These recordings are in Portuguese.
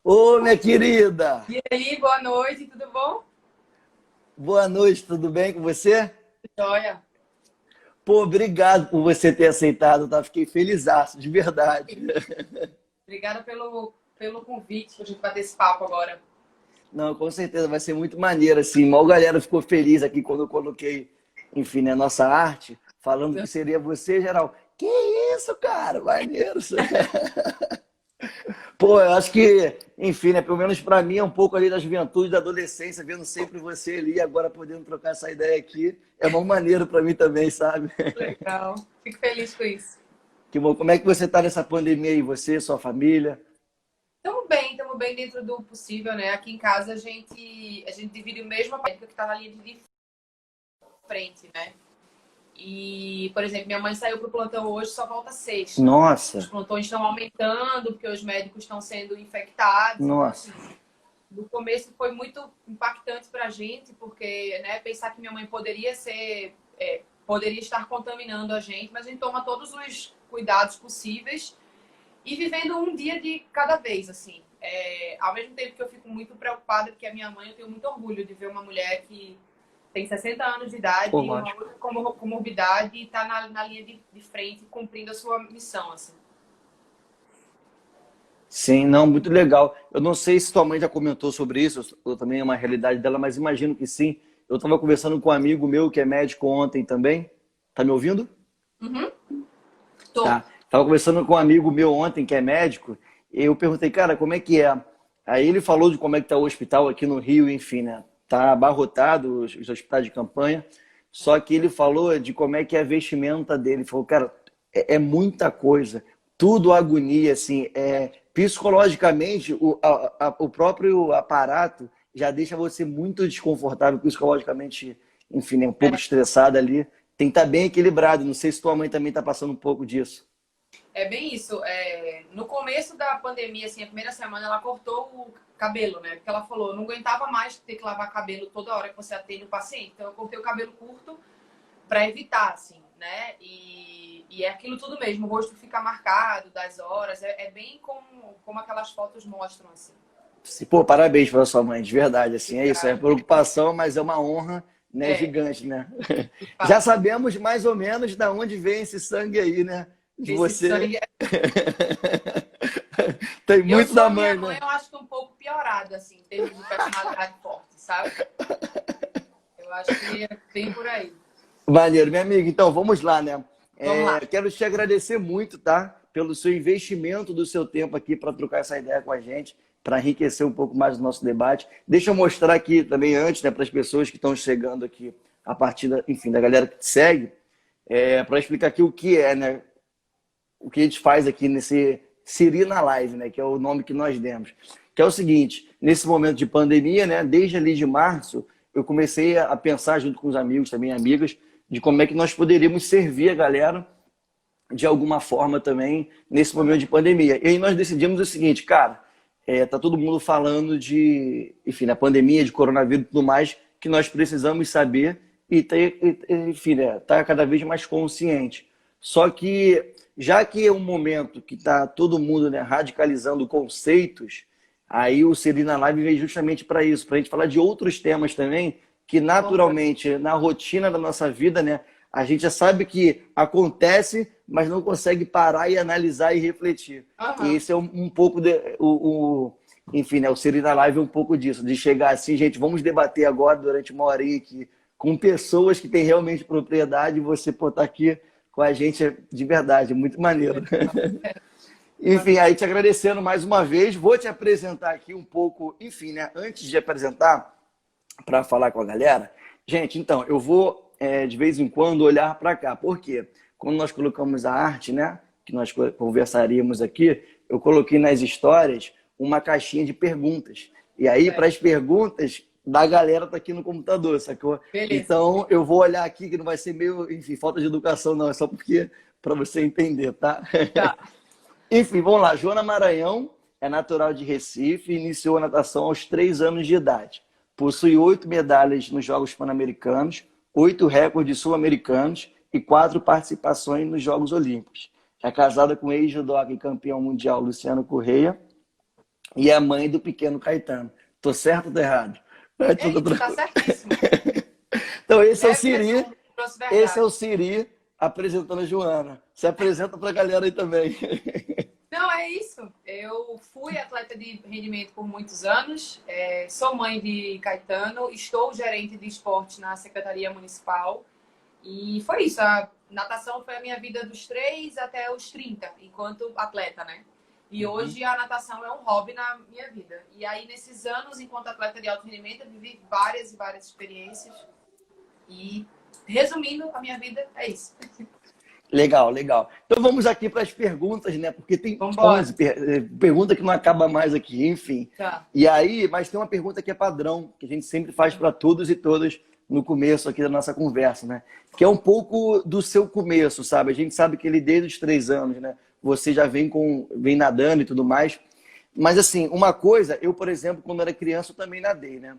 Ô, minha querida! E aí, boa noite, tudo bom? Boa noite, tudo bem com você? Joia. Pô, obrigado por você ter aceitado, tá? Fiquei felizaço, de verdade. Obrigada pelo convite pra gente bater esse papo agora. Não, com certeza vai ser muito maneiro, assim. Mal galera ficou feliz aqui quando eu coloquei, enfim, né, nossa arte, falando que seria você, geral. Que isso, cara? Maneiro. Pô, eu acho que, enfim, né, pelo menos pra mim é um pouco ali da juventude, da adolescência, vendo sempre você ali, agora podendo trocar essa ideia aqui, é uma maneiro pra mim também, sabe? Legal. Fico feliz com isso. Que bom. Como é que você tá nessa pandemia aí, você, sua família? Estamos bem dentro do possível, né? Aqui em casa a gente divide o mesmo médico que tá na linha de frente, né? E, por exemplo, minha mãe saiu pro plantão hoje, só volta sexta. Os Nossa, plantões estão aumentando porque os médicos estão sendo infectados. Então, assim, nossa. no começo foi muito impactante para a gente, porque, né, pensar que minha mãe poderia estar contaminando a gente, mas a gente toma todos os cuidados possíveis e vivendo um dia de cada vez, assim. Ao mesmo tempo que eu fico muito preocupada, porque a minha mãe, eu tenho muito orgulho de ver uma mulher que tem 60 anos de idade, Pô, uma lógico. outra comorbidade e está na linha de frente cumprindo a sua missão, assim. Sim, não, muito legal. Eu não sei se tua mãe já comentou sobre isso, ou também é uma realidade dela, mas imagino que sim. Eu estava conversando com um amigo meu que é médico ontem também. Tá me ouvindo? Uhum. Tô. Tá. Tava conversando com um amigo meu ontem que é médico, e eu perguntei, cara, como é que é? Aí ele falou de como é que tá o hospital aqui no Rio, enfim, né? Tá abarrotado os hospitais de campanha. Só que ele falou de como é que é a vestimenta dele. Ele falou, cara, é muita coisa, tudo agonia, assim, psicologicamente o próprio aparato já deixa você muito desconfortável psicologicamente, enfim, né, um pouco estressado ali. Tem que estar bem equilibrado. Não sei se tua mãe também está passando um pouco disso. É bem isso. No começo da pandemia, assim, a primeira semana, ela cortou o cabelo, né? Porque ela falou, não aguentava mais ter que lavar cabelo toda hora que você atende o paciente. Então, eu cortei o cabelo curto para evitar, assim, né? E é aquilo tudo mesmo. O rosto fica marcado das horas. É bem como aquelas fotos mostram, assim. Pô, parabéns para sua mãe, de verdade. Assim, é isso. É Obrigada. preocupação, mas é uma honra, né, É, gigante, né? de Já fato. sabemos mais ou menos da onde vem esse sangue aí, né? De Esse você. sangue. Tem Eu muito sou da a minha mãe, mãe, né? eu acho que um pouco piorado, assim, em termos de personalidade forte, sabe? Eu acho que é bem por aí. Maneiro, minha amiga. Então, vamos lá, né? Vamos lá. Quero te agradecer muito, tá? Pelo seu investimento do seu tempo aqui para trocar essa ideia com a gente, para enriquecer um pouco mais o nosso debate. Deixa eu mostrar aqui também antes, né, para as pessoas que estão chegando aqui, a partir da, enfim, da galera que te segue, para explicar aqui o que é, né? O que a gente faz aqui nesse Siri na Live, né? Que é o nome que nós demos. Que é o seguinte, nesse momento de pandemia, né? Desde ali de março, eu comecei a pensar junto com os amigos, também amigas, de como é que nós poderíamos servir a galera de alguma forma também nesse momento de pandemia. E aí nós decidimos o seguinte, cara, tá todo mundo falando de, enfim, da pandemia, de coronavírus e tudo mais, que nós precisamos saber e ter, enfim, né, tá cada vez mais consciente. Só que, já que é um momento que está todo mundo, né, radicalizando conceitos, aí o Serina Live veio justamente para isso, para a gente falar de outros temas também, que Importante. naturalmente, na rotina da nossa vida, né, a gente já sabe que acontece, mas não consegue parar e analisar e refletir. E Aham. esse é um pouco enfim, né, o Serina Live é um pouco disso, de chegar assim, gente, vamos debater agora durante uma horinha aqui com pessoas que têm realmente propriedade e você pô, tá aqui com a gente de verdade, muito maneiro. Enfim, aí te agradecendo mais uma vez, vou te apresentar aqui um pouco, enfim, né, antes de apresentar, para falar com a galera, gente, então, eu vou de vez em quando olhar para cá. Por quê? Quando nós colocamos a arte, né, que nós conversaríamos aqui, eu coloquei nas histórias uma caixinha de perguntas. E aí, para as perguntas da galera tá aqui no computador, sacou? Beleza. Então, eu vou olhar aqui, que não vai ser meio, enfim, falta de educação, não, é só porque, para você entender, tá? Tá. Enfim, vamos lá. Joana Maranhão é natural de Recife e iniciou a natação aos 3 anos de idade. Possui 8 medalhas nos Jogos Pan-Americanos, 8 recordes sul-americanos e 4 participações nos Jogos Olímpicos. É casada com o ex-judoca e campeão mundial Luciano Correia. e é a mãe do pequeno Caetano. Tô certo ou tô errado? É É tudo isso, tá certíssimo. Então, esse é o Siri. Jefferson trouxe Esse é verdade. o Siri apresentando a Joana. Se apresenta pra galera aí também. Não, é isso. Eu fui atleta de rendimento por muitos anos, sou mãe de Caetano, estou gerente de esporte na Secretaria Municipal e foi isso. A natação foi a minha vida dos 3 até os 30, enquanto atleta, né? E Uhum. hoje a natação é um hobby na minha vida. E aí, nesses anos, enquanto atleta de alto rendimento, eu vivi várias e várias experiências. E, resumindo, a minha vida é isso. Legal, legal. Então vamos aqui para as perguntas, né? Porque tem Vamos embora. 11 perguntas que não acaba mais aqui, enfim. Tá. E aí, mas tem uma pergunta que é padrão, que a gente sempre faz para todos e todas no começo aqui da nossa conversa, né? Que é um pouco do seu começo, sabe? A gente sabe que ele desde os 3 anos, né? Você já vem nadando e tudo mais. Mas assim, uma coisa, eu, por exemplo, quando era criança, eu também nadei, né?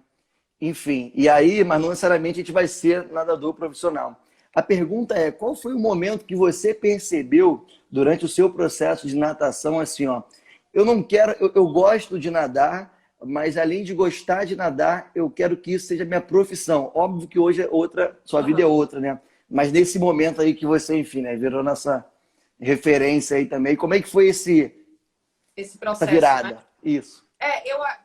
Enfim, e aí, mas não necessariamente a gente vai ser nadador profissional. A pergunta é, qual foi o momento que você percebeu durante o seu processo de natação assim, ó, eu não quero, eu gosto de nadar, mas além de gostar de nadar, eu quero que isso seja minha profissão. Óbvio que hoje é outra, sua vida é Uhum. outra, né? Mas nesse momento aí que você, enfim, né, virou nossa referência aí também, como é que foi Esse essa processo, né? virada? Isso.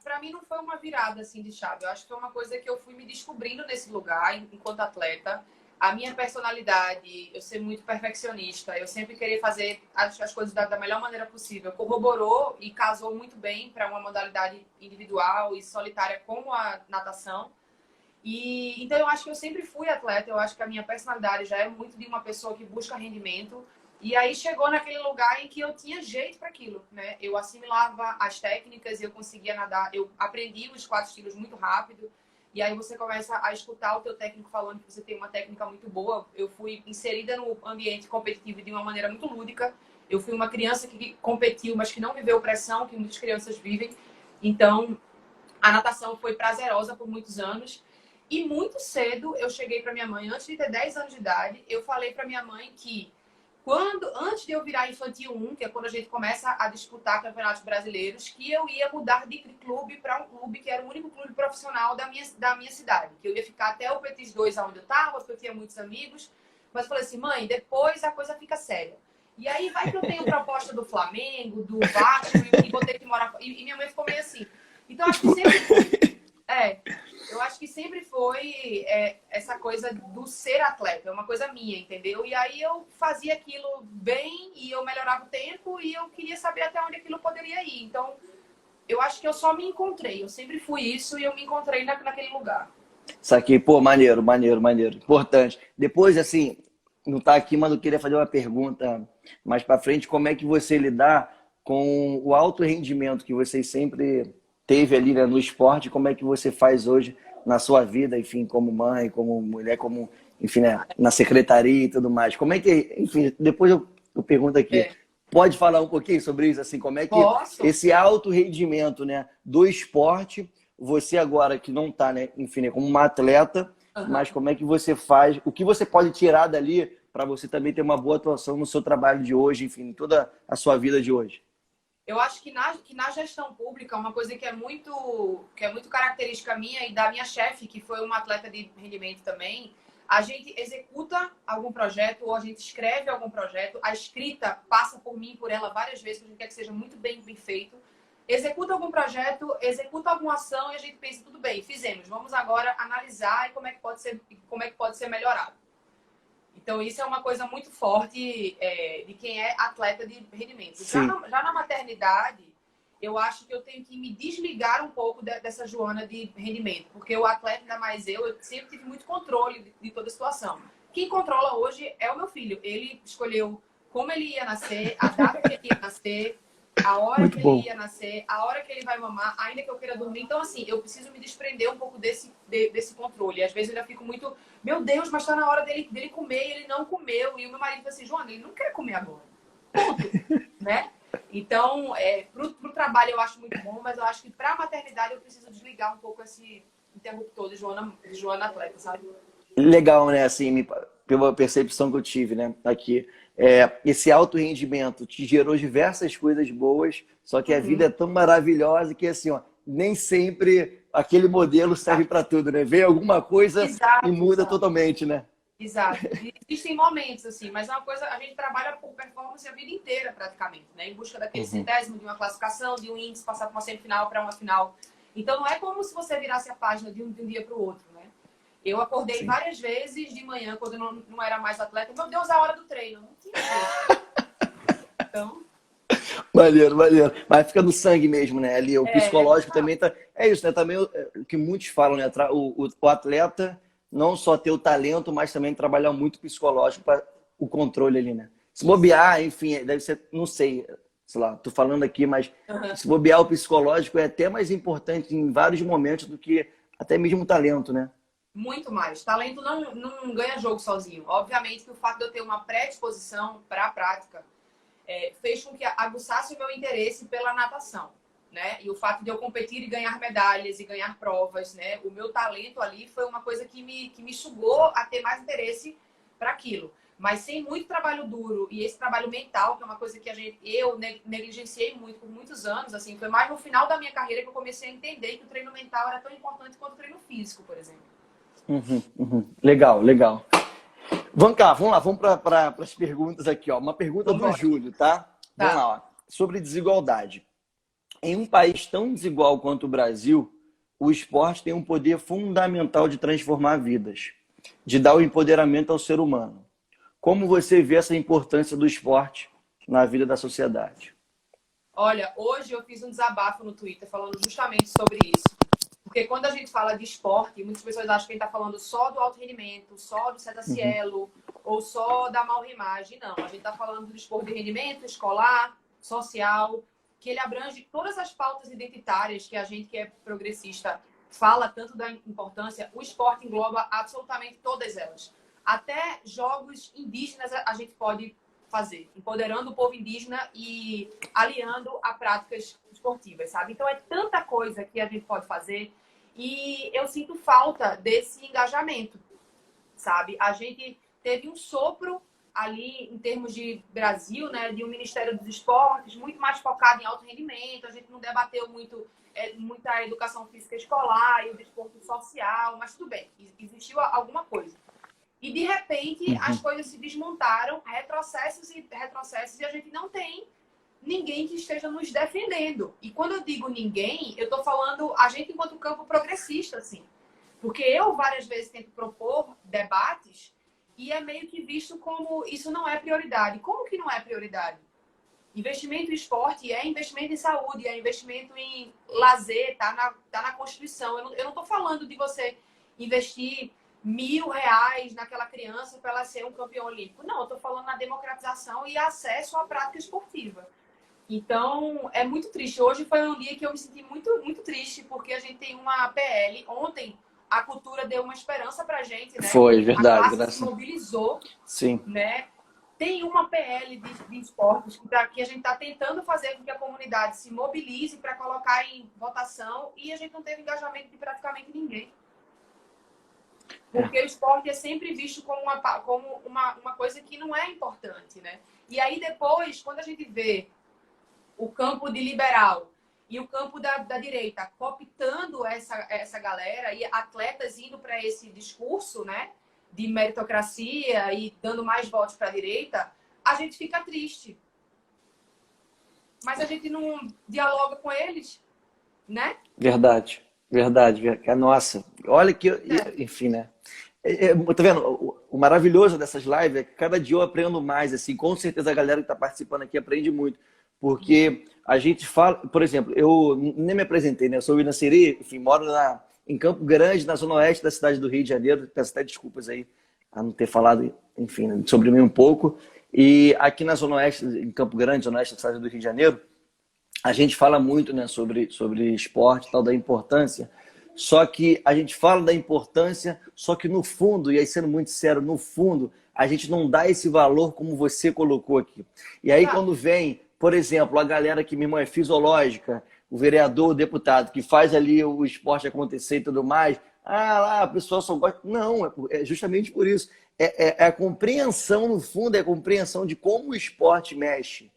Para mim não foi uma virada assim de chave. Eu acho que foi uma coisa que eu fui me descobrindo nesse lugar enquanto atleta. A minha personalidade, eu ser muito perfeccionista, eu sempre querer fazer as coisas da melhor maneira possível, corroborou e casou muito bem para uma modalidade individual e solitária como a natação. E então eu acho que eu sempre fui atleta, eu acho que a minha personalidade já é muito de uma pessoa que busca rendimento. E aí chegou naquele lugar em que eu tinha jeito para aquilo, né? Eu assimilava as técnicas, eu conseguia nadar, eu aprendi os 4 estilos muito rápido. E aí você começa a escutar o teu técnico falando que você tem uma técnica muito boa. Eu fui inserida no ambiente competitivo de uma maneira muito lúdica. Eu fui uma criança que competiu, mas que não viveu pressão, que muitas crianças vivem. Então, a natação foi prazerosa por muitos anos. E muito cedo eu cheguei para minha mãe, antes de ter 10 anos de idade, eu falei para minha mãe que antes de eu virar infantil 1, que é quando a gente começa a disputar campeonatos brasileiros, que eu ia mudar de clube para um clube que era o único clube profissional da minha cidade. Que eu ia ficar até o Petis 2, onde eu estava, porque eu tinha muitos amigos. Mas eu falei assim, mãe, depois a coisa fica séria. E aí vai que eu tenho proposta do Flamengo, do Vasco, e vou ter que morar... E minha mãe ficou meio assim. Então, acho que sempre eu acho que sempre foi essa coisa do ser atleta, é uma coisa minha, entendeu? E aí eu fazia aquilo bem e eu melhorava o tempo e eu queria saber até onde aquilo poderia ir. Então, eu acho que eu só me encontrei. Eu sempre fui isso e eu me encontrei naquele lugar. Saquei, pô, maneiro, maneiro, maneiro. Importante. Depois, assim, não tá aqui, mas eu queria fazer uma pergunta mais para frente. Como é que você lidar com o alto rendimento que você sempre teve ali, né, no esporte? Como é que você faz hoje na sua vida, enfim, como mãe, como mulher, como, enfim, né, na secretaria e tudo mais? Como é que, enfim, depois eu pergunto aqui. É. Pode falar um pouquinho sobre isso, assim, como é que Posso? esse alto rendimento, né, do esporte você agora que não está, né, enfim, né, como uma atleta, mas Uhum. como é que você faz, o que você pode tirar dali para você também ter uma boa atuação no seu trabalho de hoje, enfim, em toda a sua vida de hoje? Eu acho que na gestão pública, uma coisa que é muito característica minha e da minha chefe, que foi uma atleta de rendimento também, a gente executa algum projeto ou a gente escreve algum projeto, a escrita passa por mim, por ela várias vezes, porque a gente quer que seja muito bem feito. Executa algum projeto, executa alguma ação e a gente pensa, tudo bem, fizemos, vamos agora analisar e como é que pode ser melhorado. Então, isso é uma coisa muito forte de quem é atleta de rendimento. Já Sim. na maternidade, eu acho que eu tenho que me desligar um pouco dessa Joana de rendimento, porque o atleta, ainda mais eu sempre tive muito controle de toda a situação. Quem controla hoje é o meu filho. Ele escolheu como ele ia nascer, a data que ele ia nascer, a hora Muito que ele bom. ia nascer, a hora que ele vai mamar, ainda que eu queira dormir. Então, assim, eu preciso me desprender um pouco desse controle. Às vezes eu já fico muito, meu Deus, mas tá na hora dele comer e ele não comeu. E o meu marido fala assim, Joana, ele não quer comer agora. Ponto. Né? Então, pro trabalho eu acho muito bom, mas eu acho que pra maternidade eu preciso desligar um pouco esse interruptor de Joana atleta, sabe? Legal, né? Assim, pela percepção que eu tive, né? Aqui. esse alto rendimento te gerou diversas coisas boas, só que a vida é tão maravilhosa que assim, ó, nem sempre aquele modelo serve para tudo, né? Vem alguma coisa e muda totalmente, né? Exato. Existem momentos, assim, mas é uma coisa, a gente trabalha por performance a vida inteira, praticamente, né? Em busca daquele centésimo, de uma classificação, de um índice, passar para uma semifinal, para uma final. Então, não é como se você virasse a página de um dia para o outro, né? Eu acordei várias vezes de manhã, quando eu não era mais atleta. Meu Deus, a hora do treino. Não tinha jeito. Então... Maneiro, maneiro. Mas fica no sangue mesmo, né? Ali, o psicológico também tá... É isso, né? Também o que muitos falam, né? O atleta não só ter o talento, mas também trabalhar muito o psicológico para o controle ali, né? Se bobear, enfim, deve ser, não sei lá, tô falando aqui, mas se bobear o psicológico é até mais importante em vários momentos do que até mesmo o talento, né? Muito mais. Talento não ganha jogo sozinho. Obviamente que o fato de eu ter uma predisposição para a prática fez com que aguçasse o meu interesse pela natação, né? E o fato de eu competir e ganhar medalhas e ganhar provas, né? O meu talento ali foi uma coisa que me sugou a ter mais interesse para aquilo. Mas sem muito trabalho duro e esse trabalho mental, que é uma coisa que eu negligenciei muito por muitos anos, assim, foi mais no final da minha carreira que eu comecei a entender que o treino mental era tão importante quanto o treino físico, por exemplo. Legal, legal. Vamos lá, vamos para as perguntas aqui, ó. Uma pergunta do Júlio, tá? Vamos lá, ó. Sobre desigualdade. Em um país tão desigual quanto o Brasil, o esporte tem um poder fundamental de transformar vidas, de dar o empoderamento ao ser humano. Como você vê essa importância do esporte na vida da sociedade? Olha, hoje eu fiz um desabafo no Twitter falando justamente sobre isso. Porque quando a gente fala de esporte, muitas pessoas acham que a gente está falando só do alto rendimento, só do cetacielo, ou só da malrimagem. Não, a gente está falando do esporte de rendimento escolar, social, que ele abrange todas as pautas identitárias que a gente que é progressista fala tanto da importância. O esporte engloba absolutamente todas elas. Até jogos indígenas a gente pode fazer, empoderando o povo indígena e aliando a práticas esportivas, sabe? Então é tanta coisa que a gente pode fazer e eu sinto falta desse engajamento, sabe? A gente teve um sopro ali em termos de Brasil, né, de um Ministério dos Esportes muito mais focado em alto rendimento, a gente não debateu muita educação física escolar e o desporto social, mas tudo bem, existiu alguma coisa. E, de repente, as coisas se desmontaram, retrocessos e a gente não tem ninguém que esteja nos defendendo. E quando eu digo ninguém, eu estou falando a gente enquanto campo progressista, assim. Porque eu, várias vezes, tento propor debates e é meio que visto como isso não é prioridade. Como que não é prioridade? Investimento em esporte é investimento em saúde, é investimento em lazer, tá na Constituição. Eu não estou falando de você investir R$ 1.000 naquela criança para ela ser um campeão olímpico. Não, eu estou falando na democratização e acesso à prática esportiva. Então, é muito triste. Hoje foi um dia que eu me senti muito, muito triste, porque a gente tem uma PL. Ontem, a cultura deu uma esperança para a gente, né? Foi, verdade. A classe se mobilizou. Sim. Né? Tem uma PL de esportes que a gente está tentando fazer com que a comunidade se mobilize para colocar em votação e a gente não teve engajamento de praticamente ninguém. Porque o esporte é sempre visto como uma coisa que não é importante, né? E aí depois, quando a gente vê o campo de liberal e o campo da direita cooptando essa galera e atletas indo para esse discurso, né, de meritocracia e dando mais votos para a direita, a gente fica triste. Mas a gente não dialoga com eles, né? Verdade. Nossa, olha que... Enfim, né? Tá vendo? O maravilhoso dessas lives é que cada dia eu aprendo mais, assim. Com certeza a galera que está participando aqui aprende muito. Porque a gente fala... Por exemplo, eu nem me apresentei, né? Eu sou o William Siri, enfim, moro em Campo Grande, na zona oeste da cidade do Rio de Janeiro. Peço até desculpas aí a não ter falado, enfim, sobre mim um pouco. E aqui na zona oeste, em Campo Grande, zona oeste da cidade do Rio de Janeiro, a gente fala muito, né, sobre esporte e tal, da importância. Só que a gente fala da importância, só que no fundo, e aí sendo muito sincero, no fundo, a gente não dá esse valor como você colocou aqui. E aí quando vem, por exemplo, a galera que, meu irmão, é fisiológica, o vereador, o deputado, que faz ali o esporte acontecer e tudo mais, lá, a pessoa só gosta... Não, é justamente por isso. é a compreensão, no fundo, é a compreensão de como o esporte mexe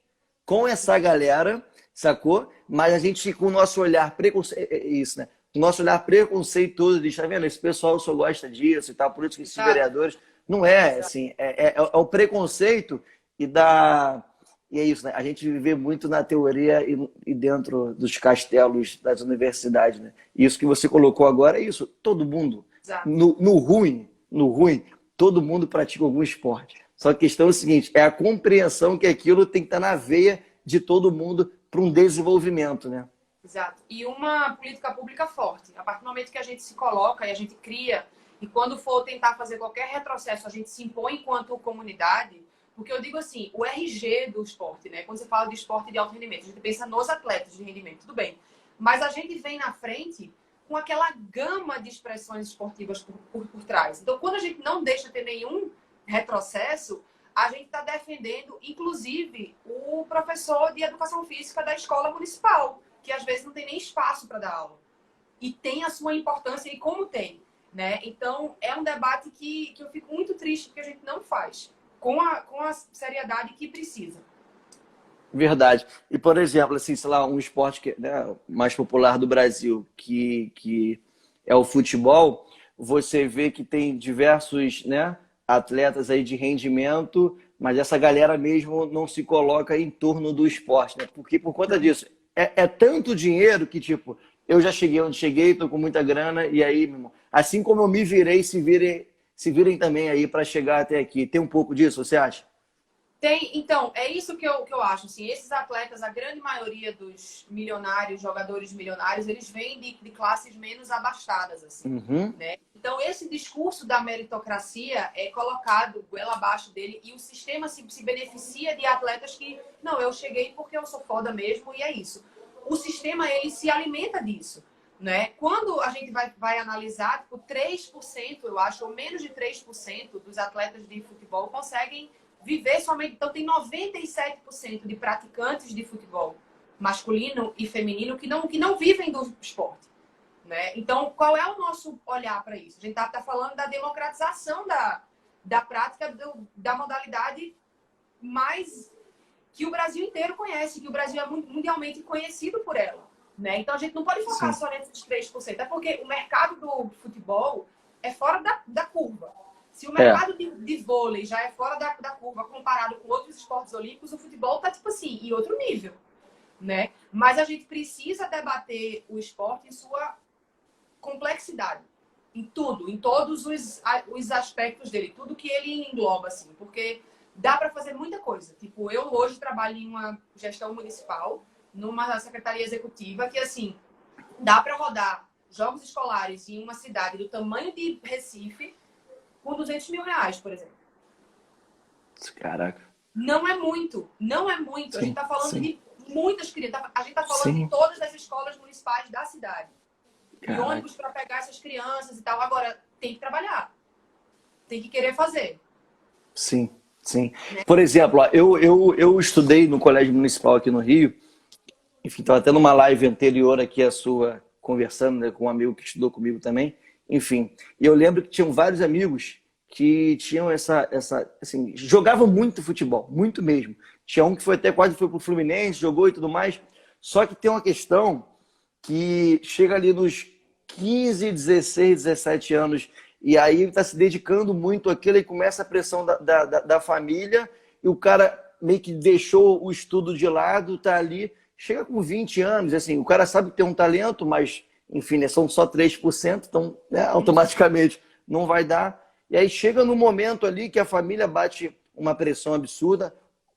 com essa galera, sacou? Mas a gente, com o nosso olhar preconceituoso, isso, né? O nosso olhar preconceituoso diz, tá vendo? Esse pessoal só gosta disso e tal, por isso que esses vereadores. Não é, assim, é o preconceito e da. E é isso, né? A gente vive muito na teoria e dentro dos castelos das universidades, né? E isso que você colocou agora é isso. Todo mundo, Exato. no ruim, todo mundo pratica algum esporte. Só que a questão é o seguinte, é a compreensão que aquilo tem que estar na veia de todo mundo para um desenvolvimento, né? Exato. E uma política pública forte. A partir do momento que a gente se coloca e a gente cria, e quando for tentar fazer qualquer retrocesso, a gente se impõe enquanto comunidade, porque eu digo assim, o RG do esporte, né? Quando você fala de esporte de alto rendimento, a gente pensa nos atletas de rendimento, tudo bem. Mas a gente vem na frente com aquela gama de expressões esportivas por trás. Então, quando a gente não deixa ter nenhum retrocesso, a gente está defendendo, inclusive, o professor de educação física da escola municipal, que às vezes não tem nem espaço para dar aula. E tem a sua importância, e como tem, né? Então, é um debate que eu fico muito triste porque a gente não faz com a seriedade que precisa. Verdade. E, por exemplo, assim, sei lá, um esporte que, né, mais popular do Brasil, que é o futebol, você vê que tem diversos, né, atletas aí de rendimento, mas essa galera mesmo não se coloca em torno do esporte, né? Porque por conta disso, é tanto dinheiro que, tipo, eu já cheguei onde cheguei, tô com muita grana, e aí, meu irmão, assim como eu me virei, se virem também aí para chegar até aqui. Tem um pouco disso, você acha? Então, é isso que eu acho. Assim, esses atletas, a grande maioria dos milionários, jogadores milionários, eles vêm de classes menos abastadas. Assim, Uhum. né? Então, esse discurso da meritocracia é colocado goela abaixo dele e o sistema se beneficia de atletas que, não, eu cheguei porque eu sou foda mesmo e é isso. O sistema, ele se alimenta disso. Né? Quando a gente vai analisar, tipo, 3%, eu acho, ou menos de 3% dos atletas de futebol conseguem viver somente. Então, tem 97% de praticantes de futebol masculino e feminino que não vivem do esporte. Né? Então, qual é o nosso olhar para isso? A gente está falando da democratização da prática da modalidade mais que o Brasil inteiro conhece, que o Brasil é mundialmente conhecido por ela. Né? Então, a gente não pode focar só nesses 3%, é porque o mercado do futebol é fora da curva. Se o mercado de vôlei já é fora da curva comparado com outros esportes olímpicos, o futebol está, tipo assim, em outro nível. Né? Mas a gente precisa debater o esporte em sua complexidade. Em tudo, em todos os aspectos dele, tudo que ele engloba, assim. Porque dá para fazer muita coisa. Tipo, eu hoje trabalho em uma gestão municipal, numa secretaria executiva, que, assim, dá para rodar jogos escolares em uma cidade do tamanho de Recife com 200 mil reais, por exemplo. Caraca. Não é muito. Não é muito. Sim, a gente está falando de muitas crianças. A gente está falando sim. de todas as escolas municipais da cidade. Caraca. E ônibus para pegar essas crianças e tal. Agora, tem que trabalhar. Tem que querer fazer. Sim, sim. Por exemplo, ó, eu estudei no Colégio Municipal aqui no Rio. Enfim, estava tendo uma live anterior aqui à sua, conversando, né, com um amigo que estudou comigo também. Enfim, e eu lembro que tinham vários amigos que tinham assim, jogavam muito futebol, muito mesmo. Tinha um que foi até quase foi pro Fluminense, jogou e tudo mais. Só que tem uma questão que chega ali nos 15, 16, 17 anos, e aí ele está se dedicando muito àquilo e começa a pressão da família, e o cara meio que deixou o estudo de lado, tá ali, chega com 20 anos, assim, o cara sabe que tem um talento, mas, enfim, né, são só 3%, então, né, automaticamente não vai dar. E aí chega no momento ali que a família bate uma pressão absurda,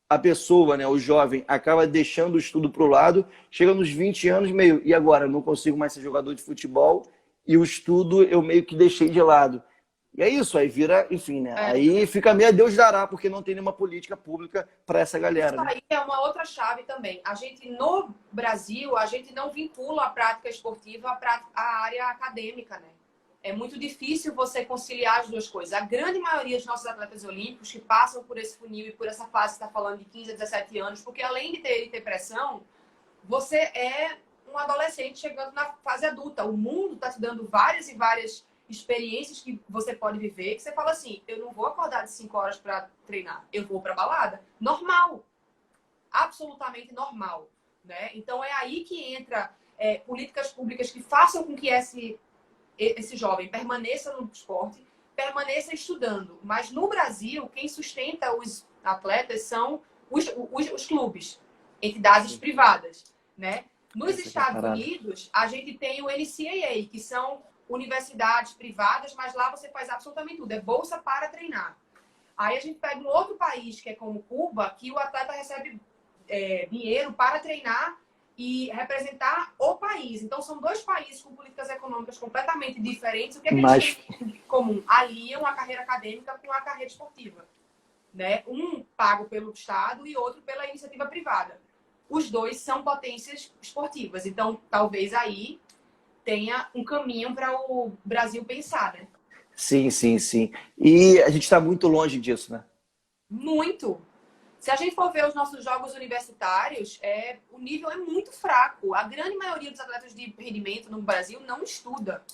a pessoa, né, o jovem, acaba deixando o estudo para o lado, chega nos 20 anos, meio, e agora? Eu não consigo mais ser jogador de futebol, e o estudo eu meio que deixei de lado. E é isso, aí vira, enfim, né? Aí fica meio a Deus dará, porque não tem nenhuma política pública para essa galera. Isso aí é uma outra chave também. A gente, no Brasil, a gente não vincula a prática esportiva à área acadêmica, né? É muito difícil você conciliar as duas coisas. A grande maioria dos nossos atletas olímpicos que passam por esse funil e por essa fase que está falando de 15 a 17 anos, porque além de ter pressão, você é um adolescente chegando na fase adulta. O mundo está te dando várias e várias experiências que você pode viver, que você fala assim, eu não vou acordar de 5 horas para treinar, eu vou para balada. Normal. Absolutamente normal, né? Então é aí que entra políticas públicas que façam com que esse jovem permaneça no esporte, permaneça estudando. Mas no Brasil, quem sustenta os atletas são os clubes, entidades privadas, né? Nos Estados Unidos, a gente tem o NCAA, que são universidades privadas, mas lá você faz absolutamente tudo. É bolsa para treinar. Aí a gente pega um outro país, que é como Cuba, que o atleta recebe dinheiro para treinar e representar o país. Então, são dois países com políticas econômicas completamente diferentes. O que é que eles têm em comum? Aliam a carreira acadêmica com a carreira esportiva, né? Um pago pelo Estado e outro pela iniciativa privada. Os dois são potências esportivas. Então, talvez aí tenha um caminho para o Brasil pensar, né? Sim, sim, sim. E a gente está muito longe disso, né? Muito. Se a gente for ver os nossos jogos universitários, o nível é muito fraco. A grande maioria dos atletas de rendimento no Brasil não estuda.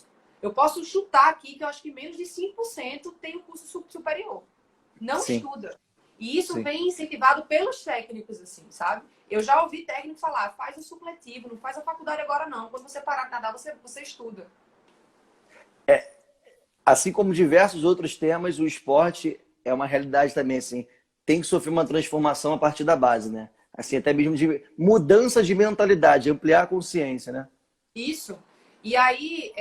Eu posso chutar aqui que eu acho que menos de 5% tem um curso superior. Não estuda. E isso vem incentivado pelos técnicos, assim, sabe? Eu já ouvi técnico falar, faz o supletivo, não faz a faculdade agora não. Quando você parar de nadar, você estuda. Assim como diversos outros temas, o esporte é uma realidade também, assim. Tem que sofrer uma transformação a partir da base, né? Assim, até mesmo de mudança de mentalidade, ampliar a consciência, né? Isso. E aí,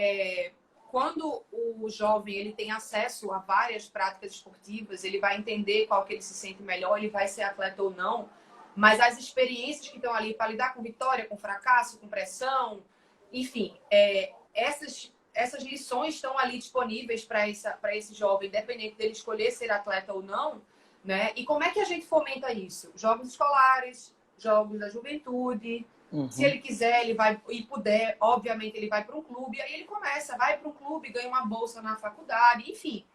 quando o jovem ele tem acesso a várias práticas esportivas, ele vai entender qual que ele se sente melhor, ele vai ser atleta ou não, mas as experiências que estão ali para lidar com vitória, com fracasso, com pressão, enfim, essas lições estão ali disponíveis para esse jovem, independente dele escolher ser atleta ou não, né? E como é que a gente fomenta isso? Jogos escolares, jogos da juventude. Se ele quiser, ele vai e puder, obviamente ele vai para um clube, aí ele vai para um clube, ganha uma bolsa na faculdade, enfim,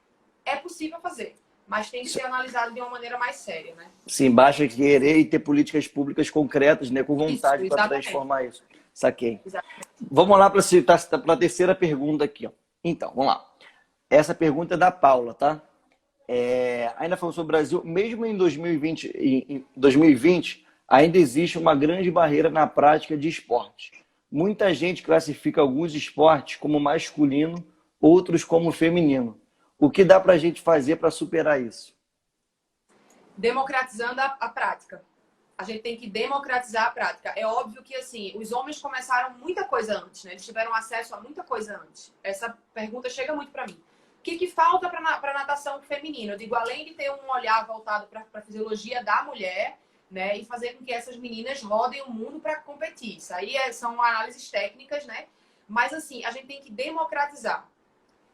é possível fazer, mas tem que ser analisado de uma maneira mais séria, né? Sim, basta querer e ter políticas públicas concretas, né, com vontade para transformar isso. Saquei. Exatamente. Vamos lá para a terceira pergunta aqui, ó. Então, vamos lá. Essa pergunta é da Paula, tá? Ainda falando sobre o Brasil, mesmo em 2020, ainda existe uma grande barreira na prática de esporte. Muita gente classifica alguns esportes como masculino, outros como feminino. O que dá para a gente fazer para superar isso? Democratizando a prática. A gente tem que democratizar a prática. É óbvio que, assim, os homens começaram muita coisa antes, né? Eles tiveram acesso a muita coisa antes. Essa pergunta chega muito para mim. O que falta para a natação feminina? Eu digo, além de ter um olhar voltado para a fisiologia da mulher, né? E fazer com que essas meninas rodem o mundo para competir. Isso aí são análises técnicas, né? Mas, assim, a gente tem que democratizar.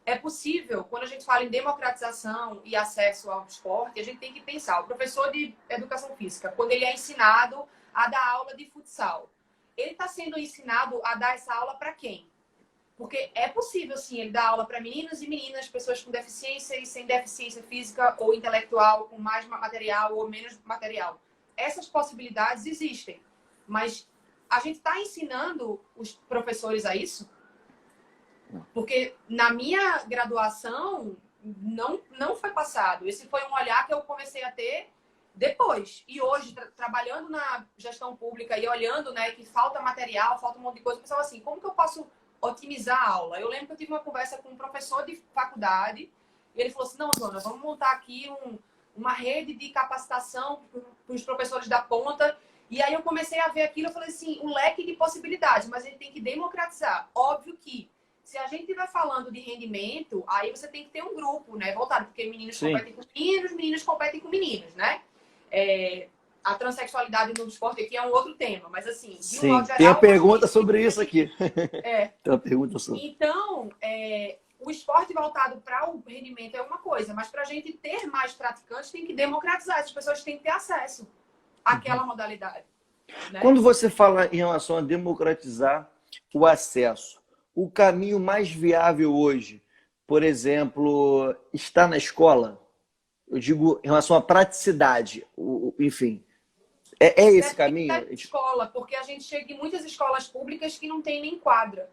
É possível, quando a gente fala em democratização e acesso ao esporte, a gente tem que pensar, o professor de educação física, quando ele é ensinado a dar aula de futsal, ele está sendo ensinado a dar essa aula para quem? Porque é possível, sim, ele dar aula para meninos e meninas, pessoas com deficiência e sem deficiência física ou intelectual, com mais material ou menos material. Essas possibilidades existem, mas a gente está ensinando os professores a isso? Porque na minha graduação não foi passado. Esse foi um olhar que eu comecei a ter depois. E hoje, trabalhando na gestão pública e olhando, né, que falta material, falta um monte de coisa, eu pensava assim, como que eu posso otimizar a aula? Eu lembro que eu tive uma conversa com um professor de faculdade e ele falou assim, não, Joana, vamos montar aqui uma rede de capacitação para os professores da ponta. E aí eu comecei a ver aquilo, eu falei assim, um leque de possibilidades, mas a gente tem que democratizar. Óbvio que se a gente estiver falando de rendimento, aí você tem que ter um grupo, né? Voltado, porque meninos competem com meninos, meninos competem com meninos, né? A transexualidade no esporte aqui é um outro tema, mas assim, de um modo geral... Tem a pergunta sobre isso aqui. Tem uma pergunta sobre. Então, o esporte voltado para o rendimento é uma coisa, mas para a gente ter mais praticantes, tem que democratizar. As pessoas têm que ter acesso àquela modalidade. Né? Quando você fala em relação a democratizar o acesso, o caminho mais viável hoje, por exemplo, está na escola? Eu digo em relação à praticidade, enfim. É esse caminho? É escola, porque a gente chega em muitas escolas públicas que não tem nem quadra.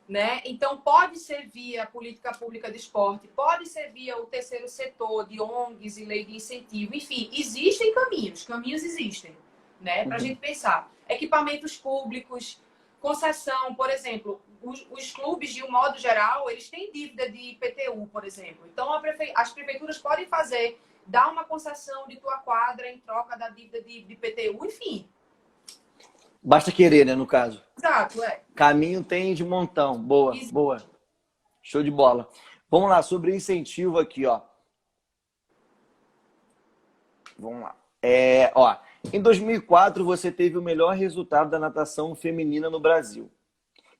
né? Então, pode ser via política pública de esporte, pode ser via o terceiro setor, de ONGs e lei de incentivo. Enfim, existem caminhos existem, né? Para a gente pensar. Equipamentos públicos, concessão, por exemplo, os clubes, de um modo geral, eles têm dívida de IPTU, por exemplo. Então, as prefeituras podem dar uma concessão de tua quadra em troca da dívida de IPTU, enfim. Basta querer, né, no caso. Exato, é. Caminho tem de montão. Boa, boa. Show de bola. Vamos lá, sobre incentivo aqui, ó. Vamos lá. Ó, em 2004, você teve o melhor resultado da natação feminina no Brasil.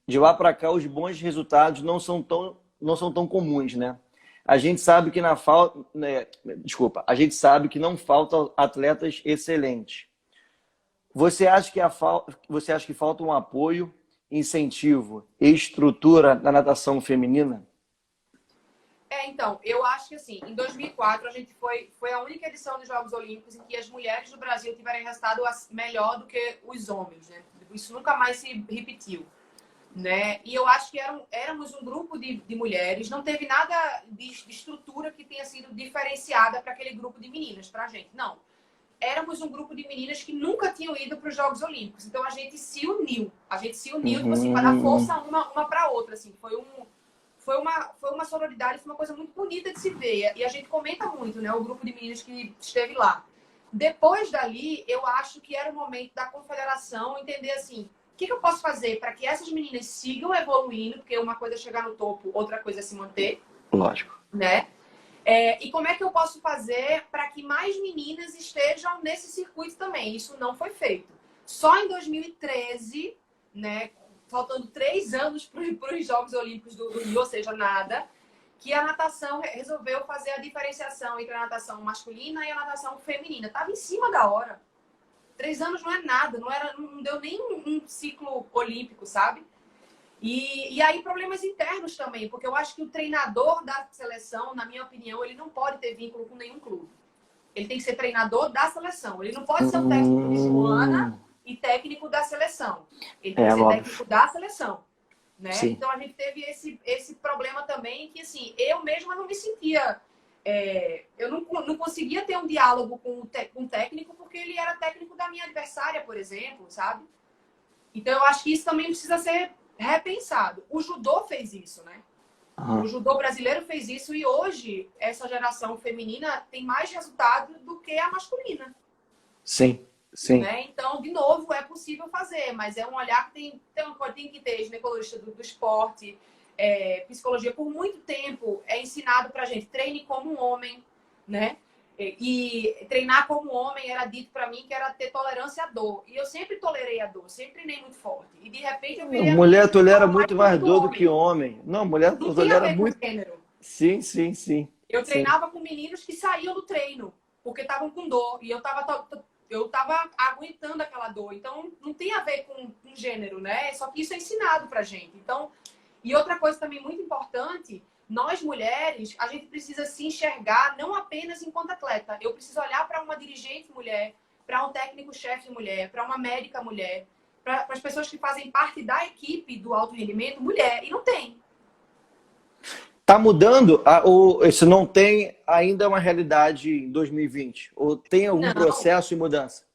De lá para cá, os bons resultados não são tão comuns, né? A gente sabe que a gente sabe que não faltam atletas excelentes. Você acha que falta um apoio, incentivo e estrutura na natação feminina? Então, eu acho que assim, em 2004 a gente foi a única edição dos Jogos Olímpicos em que as mulheres do Brasil tiveram resultado melhor do que os homens, né? Isso nunca mais se repetiu, né? E eu acho que éramos um grupo de mulheres, não teve nada de estrutura que tenha sido diferenciada para aquele grupo de meninas, para a gente, não. Éramos um grupo de meninas que nunca tinham ido para os Jogos Olímpicos, então a gente se uniu, tipo assim, para dar força uma para a outra, assim, foi uma sororidade, foi uma coisa muito bonita de se ver. E a gente comenta muito, né? O grupo de meninas que esteve lá. Depois dali, eu acho que era o momento da confederação entender assim, o que eu posso fazer para que essas meninas sigam evoluindo, porque uma coisa é chegar no topo, outra coisa é se manter. Lógico. Né? E como é que eu posso fazer para que mais meninas estejam nesse circuito também? Isso não foi feito. Só em 2013, né? Faltando 3 anos para os Jogos Olímpicos do Rio, ou seja, nada, que a natação resolveu fazer a diferenciação entre a natação masculina e a natação feminina. Estava em cima da hora. 3 anos não é nada, não deu nem um ciclo olímpico, sabe? E aí problemas internos também, porque eu acho que o treinador da seleção, na minha opinião, ele não pode ter vínculo com nenhum clube. Ele tem que ser treinador da seleção. Ele não pode ser o técnico de Joana e técnico da seleção. Ele tem que ser técnico da seleção. Né? Então a gente teve esse problema também que, assim, eu mesma não me sentia... eu não conseguia ter um diálogo com o técnico porque ele era técnico da minha adversária, por exemplo, sabe? Então eu acho que isso também precisa ser repensado. O judô fez isso, né? O judô brasileiro fez isso e hoje essa geração feminina tem mais resultado do que a masculina. Sim, sim. Né? Então, de novo, é possível fazer, mas é um olhar que tem que ter ginecologista do esporte, psicologia. Por muito tempo é ensinado pra gente, treine como um homem, né? E treinar como homem era dito pra mim que era ter tolerância à dor. E eu sempre tolerei a dor, sempre treinei muito forte. E de repente eu vi... Mulher tolera muito mais dor do que homem. Não, mulher tolera muito... gênero. Sim, sim, sim. Eu treinava com meninos que saíam do treino, porque estavam com dor. E eu tava aguentando aquela dor. Então, não tem a ver com gênero, né? Só que isso é ensinado pra gente. Então, e outra coisa também muito importante, nós mulheres, a gente precisa se enxergar não apenas enquanto atleta. Eu preciso olhar para uma dirigente mulher, para um técnico-chefe mulher, para uma médica mulher, para as pessoas que fazem parte da equipe do alto rendimento, mulher. E não tem. Tá mudando? Ou isso não tem ainda uma realidade em 2020? Ou tem algum processo de mudança?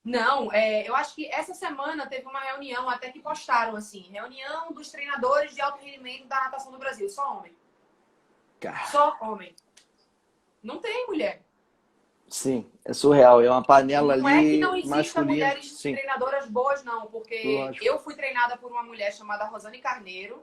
Não, eu acho que essa semana teve uma reunião, até que postaram assim, reunião dos treinadores de alto rendimento da natação do Brasil, só homem. Só homem. Não tem mulher. Sim, é surreal. É uma panela ali masculina. Não é que não existam mulheres sim, treinadoras boas, não. Porque lógico. Eu fui treinada por uma mulher chamada Rosane Carneiro,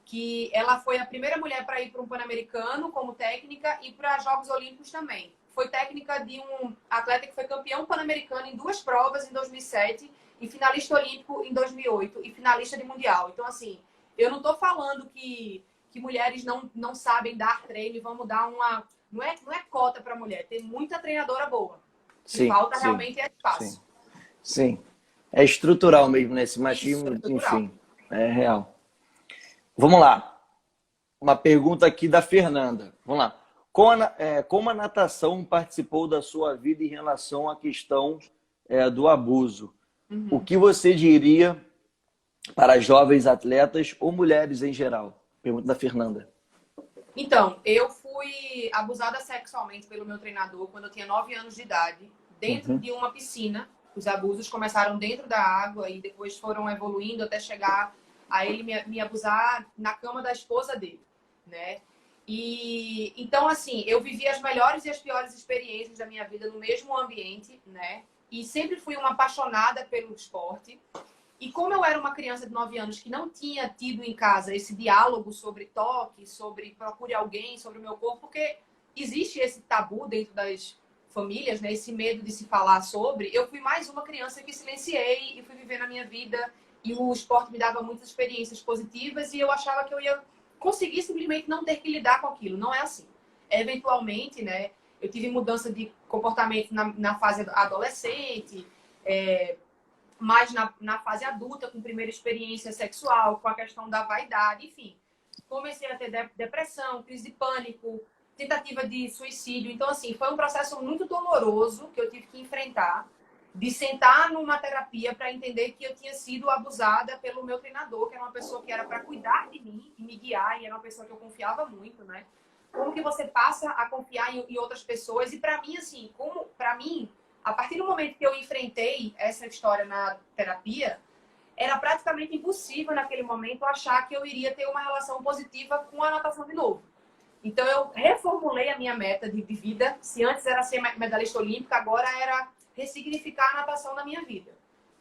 que ela foi a primeira mulher para ir para um Pan-Americano como técnica e para Jogos Olímpicos também. Foi técnica de um atleta que foi campeão pan-americano em 2 provas em 2007 e finalista olímpico em 2008 e finalista de mundial. Então, assim, eu não estou falando que mulheres não sabem dar treino e vamos dar uma... Não é cota para mulher, tem muita treinadora boa. Sim, falta realmente espaço. Sim. É estrutural mesmo, né? Esse machismo, enfim, é real. Vamos lá. Uma pergunta aqui da Fernanda. Vamos lá. Como a natação participou da sua vida em relação à questão do abuso? O que você diria para jovens atletas ou mulheres em geral? Pergunta da Fernanda. Então, eu fui abusada sexualmente pelo meu treinador quando eu tinha 9 anos de idade, dentro de uma piscina. Os abusos começaram dentro da água e depois foram evoluindo até chegar a ele me abusar na cama da esposa dele, né? E então, assim, eu vivi as melhores e as piores experiências da minha vida no mesmo ambiente, né? E sempre fui uma apaixonada pelo esporte. E como eu era uma criança de 9 anos que não tinha tido em casa esse diálogo sobre toque, sobre procure alguém, sobre o meu corpo, porque existe esse tabu dentro das famílias, né? Esse medo de se falar sobre, eu fui mais uma criança que silenciei e fui viver na minha vida. E o esporte me dava muitas experiências positivas e eu achava que eu ia conseguir simplesmente não ter que lidar com aquilo. Não é assim. Eventualmente, né? Eu tive mudança de comportamento na fase adolescente, mais na fase adulta, com primeira experiência sexual, com a questão da vaidade, enfim. Comecei a ter depressão, crise de pânico, tentativa de suicídio. Então, assim, foi um processo muito doloroso que eu tive que enfrentar, de sentar numa terapia para entender que eu tinha sido abusada pelo meu treinador, que era uma pessoa que era para cuidar de mim e me guiar, e era uma pessoa que eu confiava muito, né? Como que você passa a confiar em outras pessoas? E para mim, assim, como para mim, a partir do momento que eu enfrentei essa história na terapia, era praticamente impossível naquele momento achar que eu iria ter uma relação positiva com a natação de novo. Então eu reformulei a minha meta de vida. Se antes era ser medalhista olímpica, agora era ressignificar a natação na minha vida,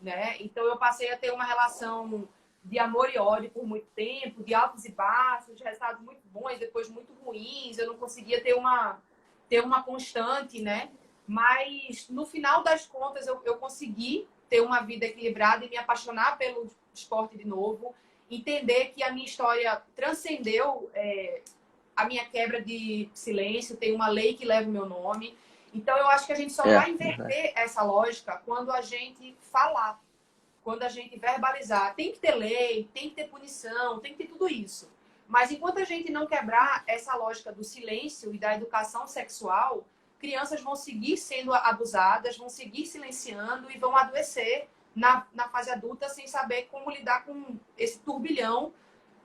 né? Então eu passei a ter uma relação de amor e ódio por muito tempo, de altos e baixos, de resultados muito bons, depois muito ruins. Eu não conseguia ter uma constante, né? Mas no final das contas eu consegui ter uma vida equilibrada e me apaixonar pelo esporte de novo, entender que a minha história transcendeu a minha quebra de silêncio, tem uma lei que leva o meu nome. Então eu acho que a gente só vai inverter essa lógica quando a gente falar, quando a gente verbalizar. Tem que ter lei, tem que ter punição, tem que ter tudo isso. Mas enquanto a gente não quebrar essa lógica do silêncio e da educação sexual, crianças vão seguir sendo abusadas, vão seguir silenciando e vão adoecer na fase adulta sem saber como lidar com esse turbilhão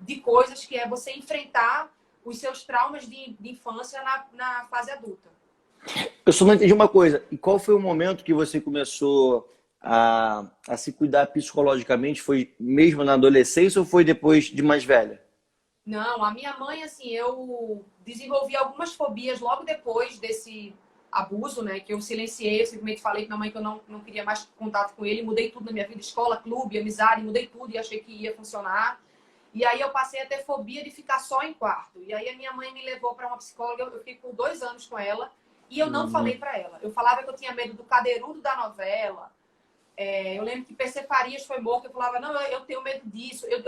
de coisas que é você enfrentar os seus traumas de infância na fase adulta. Eu só não entendi uma coisa. E qual foi o momento que você começou a se cuidar psicologicamente? Foi mesmo na adolescência ou foi depois de mais velha? Não, a minha mãe, assim, eu desenvolvi algumas fobias logo depois desse abuso, né? Que eu silenciei, eu simplesmente falei pra minha mãe que eu não queria mais contato com ele, mudei tudo na minha vida, escola, clube, amizade, mudei tudo e achei que ia funcionar. E aí eu passei a ter fobia de ficar só em quarto. E aí a minha mãe me levou para uma psicóloga, eu fiquei por 2 anos com ela, e eu não falei para ela. Eu falava que eu tinha medo do cadeirudo da novela. Eu lembro que PC Farias foi morto, eu falava, não, eu tenho medo disso. Eu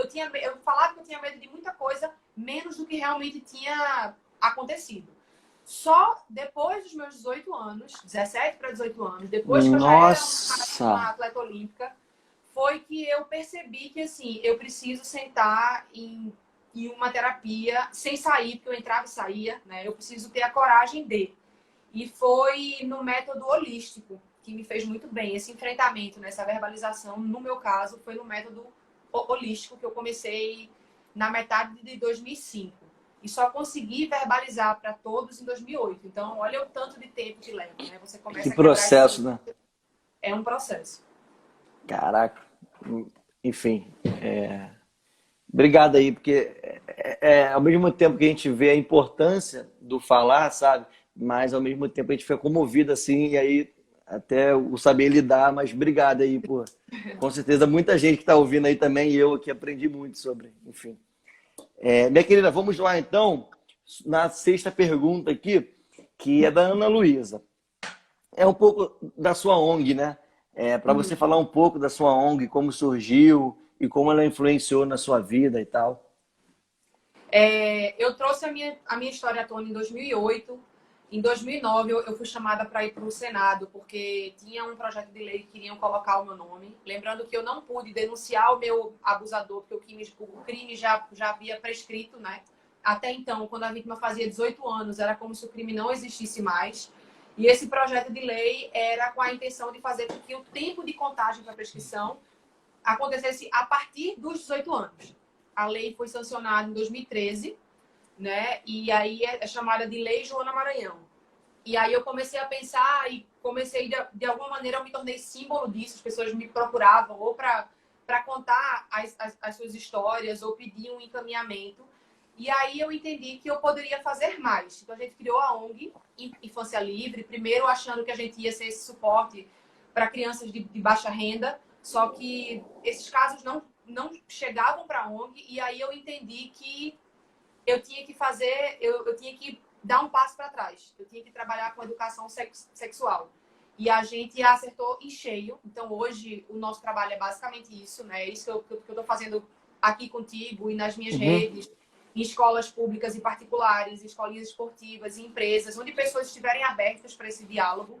falava que eu tinha medo de muita coisa, menos do que realmente tinha acontecido. Só depois dos meus 18 anos, 17 para 18 anos, depois que eu já era uma atleta olímpica, foi que eu percebi que, assim, eu preciso sentar em uma terapia sem sair, porque eu entrava e saía, né? Eu preciso ter a coragem de. E foi no método holístico que me fez muito bem. Esse enfrentamento, né? Essa verbalização, no meu caso, foi no método holístico que eu comecei na metade de 2005. E só consegui verbalizar para todos em 2008. Então, olha o tanto de tempo que leva, né? Você começa Que processo, né? É um processo. Caraca. Enfim. Obrigado aí, porque ao mesmo tempo que a gente vê a importância do falar, sabe? Mas ao mesmo tempo a gente fica comovido assim, e aí até o saber lidar, mas obrigado aí, por com certeza muita gente que está ouvindo aí também, e eu aqui aprendi muito sobre, enfim. Minha querida, vamos lá então, na sexta pergunta aqui, que é da Ana Luísa. É um pouco da sua ONG, né? Para você falar um pouco da sua ONG, como surgiu e como ela influenciou na sua vida e tal. Eu trouxe a minha história à tona em 2008. Em 2009, eu fui chamada para ir para o Senado, porque tinha um projeto de lei que queriam colocar o meu nome. Lembrando que eu não pude denunciar o meu abusador, porque o crime já havia prescrito, né? Até então, quando a vítima fazia 18 anos, era como se o crime não existisse mais. E esse projeto de lei era com a intenção de fazer com que o tempo de contagem para prescrição acontecesse a partir dos 18 anos. A lei foi sancionada em 2013, né? E aí é chamada de Lei Joana Maranhão. E aí eu comecei a pensar e comecei, de alguma maneira, eu me tornei símbolo disso. As pessoas me procuravam ou para contar as suas histórias ou pedir um encaminhamento. E aí eu entendi que eu poderia fazer mais. Então a gente criou a ONG Infância Livre, primeiro achando que a gente ia ser esse suporte para crianças de baixa renda, só que esses casos não chegavam para a ONG, e aí eu entendi que eu tinha que fazer, eu tinha que dar um passo para trás. Eu tinha que trabalhar com educação sexual. E a gente acertou em cheio. Então, hoje, o nosso trabalho é basicamente isso, né? Isso que eu estou fazendo aqui contigo e nas minhas redes, em escolas públicas e particulares, escolinhas esportivas, em empresas, onde pessoas estiverem abertas para esse diálogo,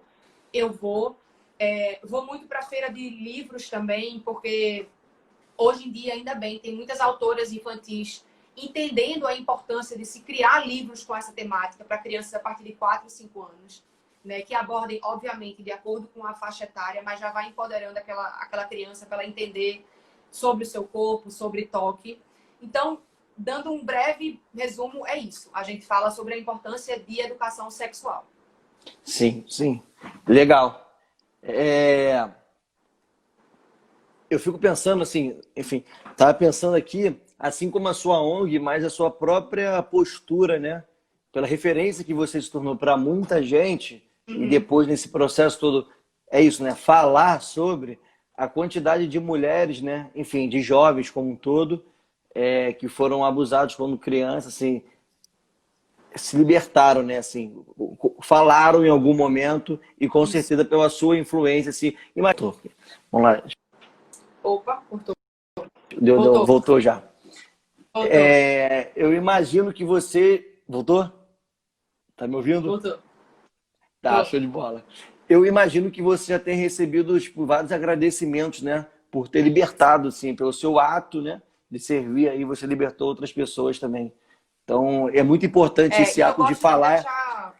eu vou. Vou muito para a feira de livros também, porque hoje em dia, ainda bem, tem muitas autoras infantis entendendo a importância de se criar livros com essa temática para crianças a partir de 4 e 5 anos, né, que abordem, obviamente, de acordo com a faixa etária, mas já vai empoderando aquela criança para ela entender sobre o seu corpo, sobre toque. Então, dando um breve resumo, é isso. A gente fala sobre a importância de educação sexual. Sim, sim. Legal. Eu fico pensando assim, enfim, estava pensando aqui, assim como a sua ONG, mas a sua própria postura, né? Pela referência que você se tornou para muita gente, e depois nesse processo todo, é isso, né? Falar sobre a quantidade de mulheres, né? Enfim, de jovens como um todo, que foram abusados quando crianças, assim, se libertaram, né? Assim, falaram em algum momento e com certeza pela sua influência, assim. Vamos lá. Opa, cortou. Voltou já. Voltou. Eu imagino que você. Voltou? Tá me ouvindo? Voltou. Tá, show de bola. Eu imagino que você já tem recebido tipo, vários agradecimentos, né? Por ter libertado, assim, pelo seu ato, né? De servir aí, você libertou outras pessoas também. Então, é muito importante esse E eu ato de gosto de falar. deixar...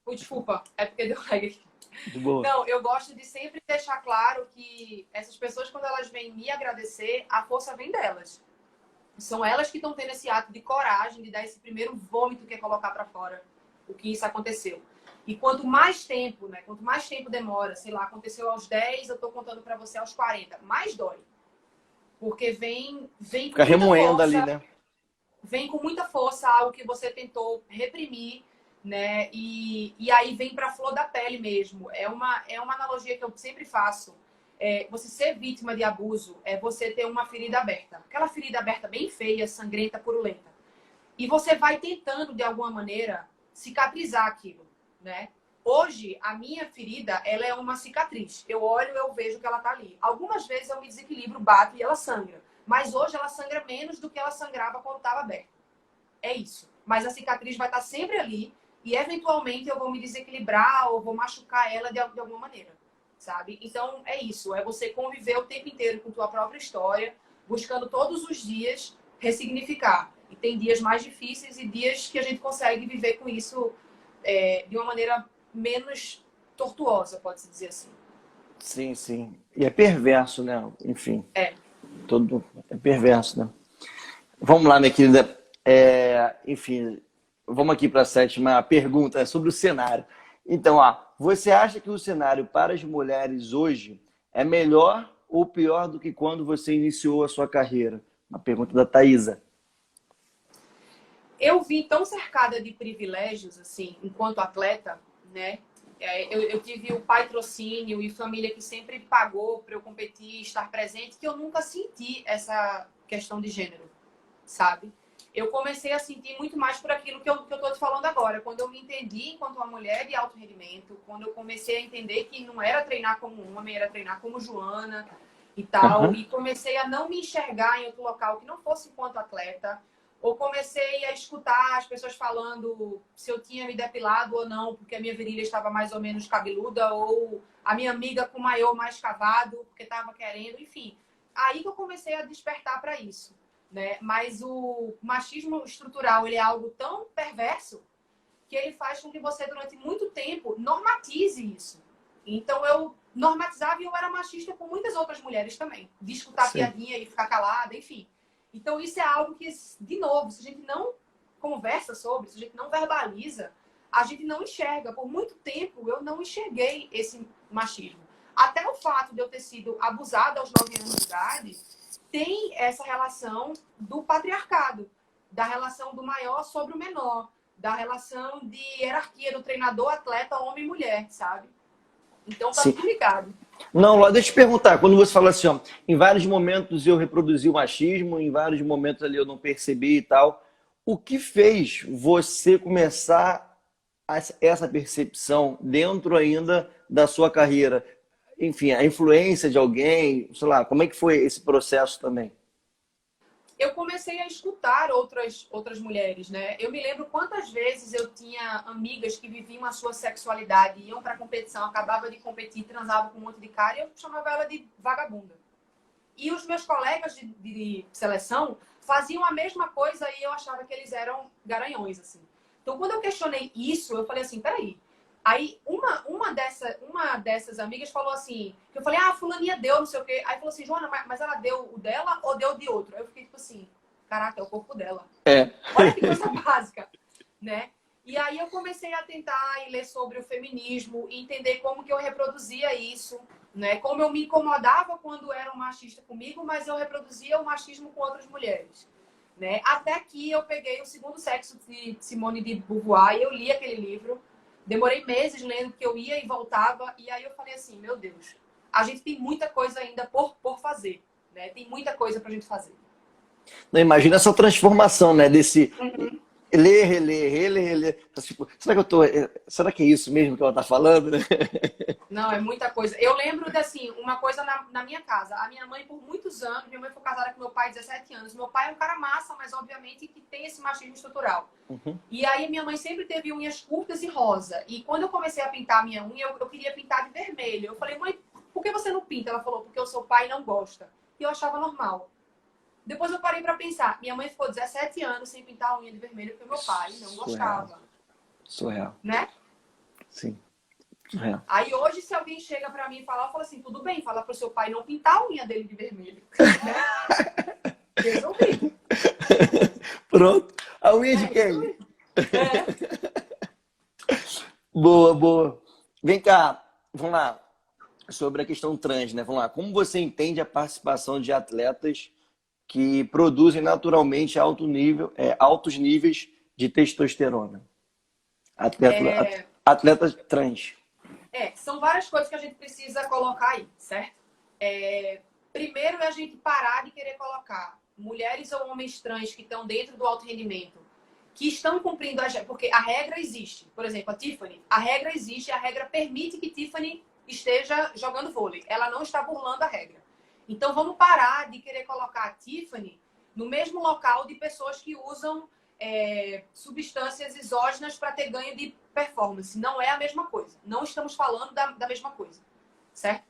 Desculpa, é porque deu lag aqui. De boa. Não, eu gosto de sempre deixar claro que essas pessoas, quando elas vêm me agradecer, a força vem delas. São elas que estão tendo esse ato de coragem, de dar esse primeiro vômito que é colocar para fora o que isso aconteceu. E quanto mais tempo, né? Quanto mais tempo demora, sei lá, aconteceu aos 10, eu tô contando para você aos 40, mais dói. Porque vem Fica remoendo ali, né? Vem com muita força algo que você tentou reprimir, né? E aí vem para a flor da pele mesmo. É uma analogia que eu sempre faço. Você ser vítima de abuso é você ter uma ferida aberta. Aquela ferida aberta bem feia, sangrenta, purulenta. E você vai tentando, de alguma maneira, cicatrizar aquilo, né? Hoje, a minha ferida, ela é uma cicatriz. Eu olho, eu vejo que ela tá ali. Algumas vezes eu me desequilibro, bato e ela sangra. Mas hoje ela sangra menos do que ela sangrava quando estava aberta. É isso. Mas a cicatriz vai estar sempre ali e, eventualmente, eu vou me desequilibrar ou vou machucar ela de alguma maneira, sabe? Então, é isso. É você conviver o tempo inteiro com tua própria história, buscando todos os dias ressignificar. E tem dias mais difíceis e dias que a gente consegue viver com isso de uma maneira menos tortuosa, pode-se dizer assim. Sim, sim. E é perverso, né? Enfim. É perverso, né? Vamos lá, minha querida. Enfim, vamos aqui para a sétima pergunta sobre o cenário. Então, você acha que o cenário para as mulheres hoje é melhor ou pior do que quando você iniciou a sua carreira? Uma pergunta da Thaisa. Eu vim tão cercada de privilégios, assim, enquanto atleta, né? Eu tive o patrocínio e família que sempre pagou para eu competir, estar presente, que eu nunca senti essa questão de gênero, sabe? Eu comecei a sentir muito mais por aquilo que eu tô te falando agora. Quando eu me entendi enquanto uma mulher de alto rendimento, quando eu comecei a entender que não era treinar como homem, era treinar como Joana e tal, e comecei a não me enxergar em outro local que não fosse enquanto atleta, ou comecei a escutar as pessoas falando se eu tinha me depilado ou não, porque a minha virilha estava mais ou menos cabeluda, ou a minha amiga com o maiô mais cavado, porque estava querendo, enfim. Aí que eu comecei a despertar para isso, né? Mas o machismo estrutural, ele é algo tão perverso que ele faz com que você, durante muito tempo, normatize isso. Então, eu normatizava e eu era machista com muitas outras mulheres também. De escutar piadinha e ficar calada, enfim. Então isso é algo que, de novo, se a gente não conversa sobre, se a gente não verbaliza, a gente não enxerga. Por muito tempo eu não enxerguei esse machismo. Até o fato de eu ter sido abusada aos 9 anos de idade tem essa relação do patriarcado, da relação do maior sobre o menor, da relação de hierarquia do treinador, atleta, homem e mulher, sabe? Então tá tudo ligado. Não, deixa eu te perguntar, quando você fala assim, ó, em vários momentos eu reproduzi o machismo, em vários momentos ali eu não percebi e tal, o que fez você começar essa percepção dentro ainda da sua carreira? Enfim, a influência de alguém, sei lá, como é que foi esse processo também? Eu comecei a escutar outras mulheres, né? Eu me lembro quantas vezes eu tinha amigas que viviam a sua sexualidade, iam pra competição, acabava de competir, transava com um monte de cara e eu chamava ela de vagabunda. E os meus colegas de seleção faziam a mesma coisa e eu achava que eles eram garanhões, assim. Então, quando eu questionei isso, eu falei assim, peraí. Aí, uma dessas amigas falou assim, que eu falei, fulaninha deu, não sei o quê. Aí falou assim, Joana, mas ela deu o dela ou deu de outro? Aí eu fiquei tipo assim, caraca, é o corpo dela. Olha que coisa básica, né? E aí eu comecei a tentar ler sobre o feminismo e entender como que eu reproduzia isso, né? Como eu me incomodava quando era um machista comigo, mas eu reproduzia o machismo com outras mulheres, né? Até que eu peguei O Segundo Sexo de Simone de Beauvoir e eu li aquele livro. Demorei meses lendo, porque eu ia e voltava. E aí eu falei assim, meu Deus, a gente tem muita coisa ainda por fazer, né? Tem muita coisa pra gente fazer. Não, imagina essa transformação, né? Desse ler, reler. Tipo, será que é isso mesmo que ela tá falando, né? Não, é muita coisa. Eu lembro de, assim, uma coisa na minha casa. A minha mãe, por muitos anos, minha mãe foi casada com meu pai 17 anos. Meu pai é um cara massa, mas obviamente que tem esse machismo estrutural. E aí minha mãe sempre teve unhas curtas e rosa. E quando eu comecei a pintar a minha unha, eu queria pintar de vermelho. Eu falei, mãe, por que você não pinta? Ela falou, porque o seu pai não gosta. E eu achava normal. Depois eu parei pra pensar. Minha mãe ficou 17 anos sem pintar a unha de vermelho porque meu pai não gostava. Surreal. Né? Sim. Aí hoje, se alguém chega pra mim e fala, eu falo assim, tudo bem, fala pro seu pai não pintar a unha dele de vermelho. Né? Resolvido. Pronto. A unha de quem? Boa. Vem cá, vamos lá. Sobre a questão trans, né? Vamos lá. Como você entende a participação de atletas que produzem naturalmente altos níveis de testosterona? Atleta trans. São várias coisas que a gente precisa colocar aí, certo? Primeiro é a gente parar de querer colocar mulheres ou homens trans que estão dentro do alto rendimento, que estão cumprindo porque a regra existe. Por exemplo, a Tiffany, a regra existe, a regra permite que Tiffany esteja jogando vôlei. Ela não está burlando a regra. Então vamos parar de querer colocar a Tiffany no mesmo local de pessoas que usam substâncias exógenas para ter ganho de performance. Não é a mesma coisa. Não estamos falando da mesma coisa, certo?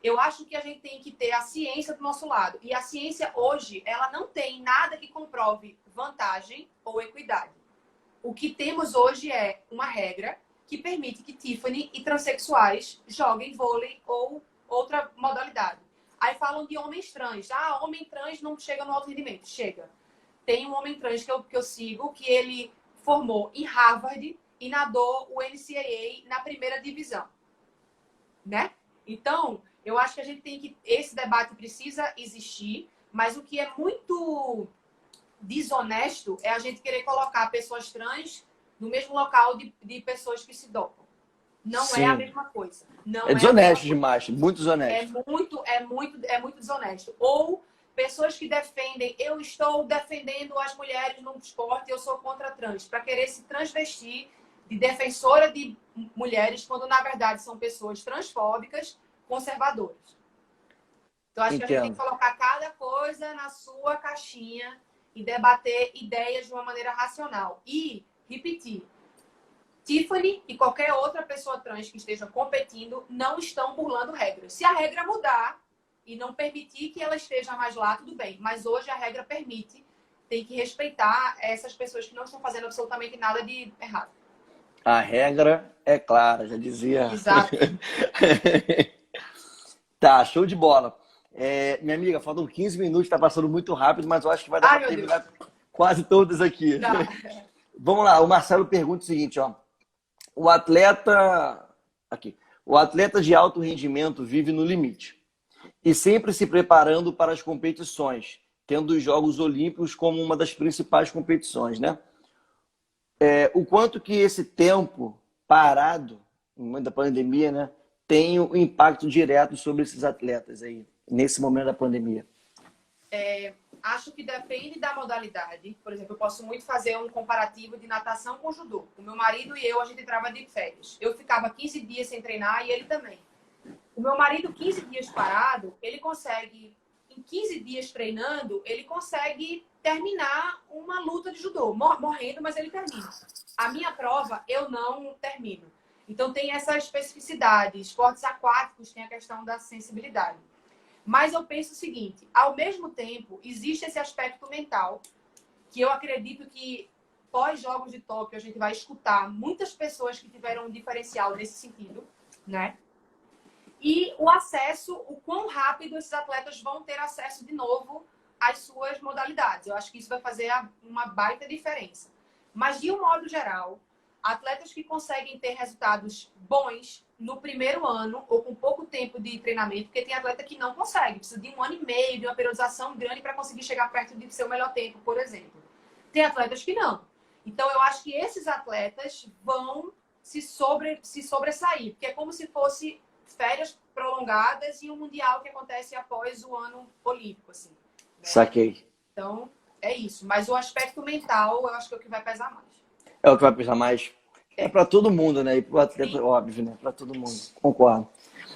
Eu acho que a gente tem que ter a ciência do nosso lado. E a ciência hoje, ela não tem nada que comprove vantagem ou equidade. O que temos hoje é uma regra que permite que Tiffany e transexuais joguem vôlei ou outra modalidade. Aí falam de homens trans. Homem trans não chega no alto rendimento. Chega. Tem um homem trans que eu sigo, que ele formou em Harvard e nadou o NCAA na primeira divisão. Né? Então, eu acho que a gente tem que... Esse debate precisa existir, mas o que é muito desonesto é a gente querer colocar pessoas trans no mesmo local de pessoas que se dopam. Não é a mesma coisa. Não é desonesto demais, muito desonesto. É muito desonesto. Ou pessoas que defendem, eu estou defendendo as mulheres no esporte, eu sou contra trans, para querer se transvestir de defensora de mulheres, quando na verdade são pessoas transfóbicas, conservadoras. Então acho que a gente tem que colocar cada coisa na sua caixinha e debater ideias de uma maneira racional. E repetir, Tiffany e qualquer outra pessoa trans que esteja competindo não estão burlando regras. Se a regra mudar e não permitir que ela esteja mais lá, tudo bem. Mas hoje a regra permite, tem que respeitar essas pessoas que não estão fazendo absolutamente nada de errado. A regra é clara, já dizia. Exato. Tá, show de bola. Minha amiga, faltam 15 minutos, tá passando muito rápido, mas eu acho que vai dar Ai, para meu Deus. terminar quase todas aqui. Tá. Vamos lá, o Marcelo pergunta o seguinte, ó. O atleta, aqui, o atleta de alto rendimento vive no limite e sempre se preparando para as competições, tendo os Jogos Olímpicos como uma das principais competições, né? O quanto que esse tempo parado, no momento da pandemia, né, tem um impacto direto sobre esses atletas aí, nesse momento da pandemia. Acho que depende da modalidade. Por exemplo, eu posso muito fazer um comparativo de natação com judô. O meu marido e eu, a gente entrava de férias. Eu ficava 15 dias sem treinar e ele também. O meu marido, 15 dias parado, ele consegue, em 15 dias treinando, ele consegue terminar uma luta de judô. Morrendo, mas ele termina. A minha prova, eu não termino. Então, tem essa especificidade. Esportes aquáticos tem a questão da sensibilidade. Mas eu penso o seguinte, ao mesmo tempo, existe esse aspecto mental, que eu acredito que pós-Jogos de Tóquio a gente vai escutar muitas pessoas que tiveram um diferencial nesse sentido, né? E o acesso, o quão rápido esses atletas vão ter acesso de novo às suas modalidades. Eu acho que isso vai fazer uma baita diferença. Mas, de um modo geral, atletas que conseguem ter resultados bons no primeiro ano ou com pouco tempo de treinamento, porque tem atleta que não consegue, precisa de 1 ano e meio, de uma periodização grande para conseguir chegar perto de seu melhor tempo, por exemplo. Tem atletas que não. Então, eu acho que esses atletas vão se sobressair, porque é como se fosse férias prolongadas e um mundial que acontece após o ano olímpico, assim. Né? Saquei. Então, é isso. Mas o aspecto mental, eu acho que é o que vai pesar mais. É o que vai pesar mais. É para todo mundo, né? E para o atleta, sim, óbvio, né? Para todo mundo. Concordo.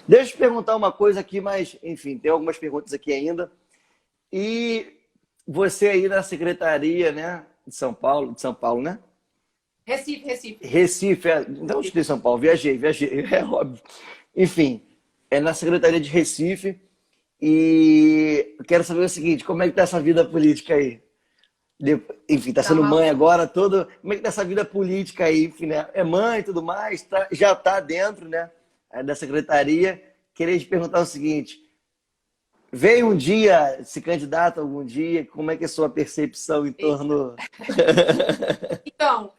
Deixa eu te perguntar uma coisa aqui, mas, enfim, tem algumas perguntas aqui ainda. E você aí na Secretaria, né? De São Paulo, né? Recife. Recife, então eu estudei São Paulo, viajei, é óbvio. Enfim, é na Secretaria de Recife e eu quero saber o seguinte, como é que tá essa vida política aí? Enfim, tá sendo mãe agora, como é que tá essa vida política aí? Enfim, né? É mãe e tudo mais, já tá dentro, né, da Secretaria. Queria te perguntar o seguinte, veio um dia, se candidata algum dia, como é que é a sua percepção em torno... Então,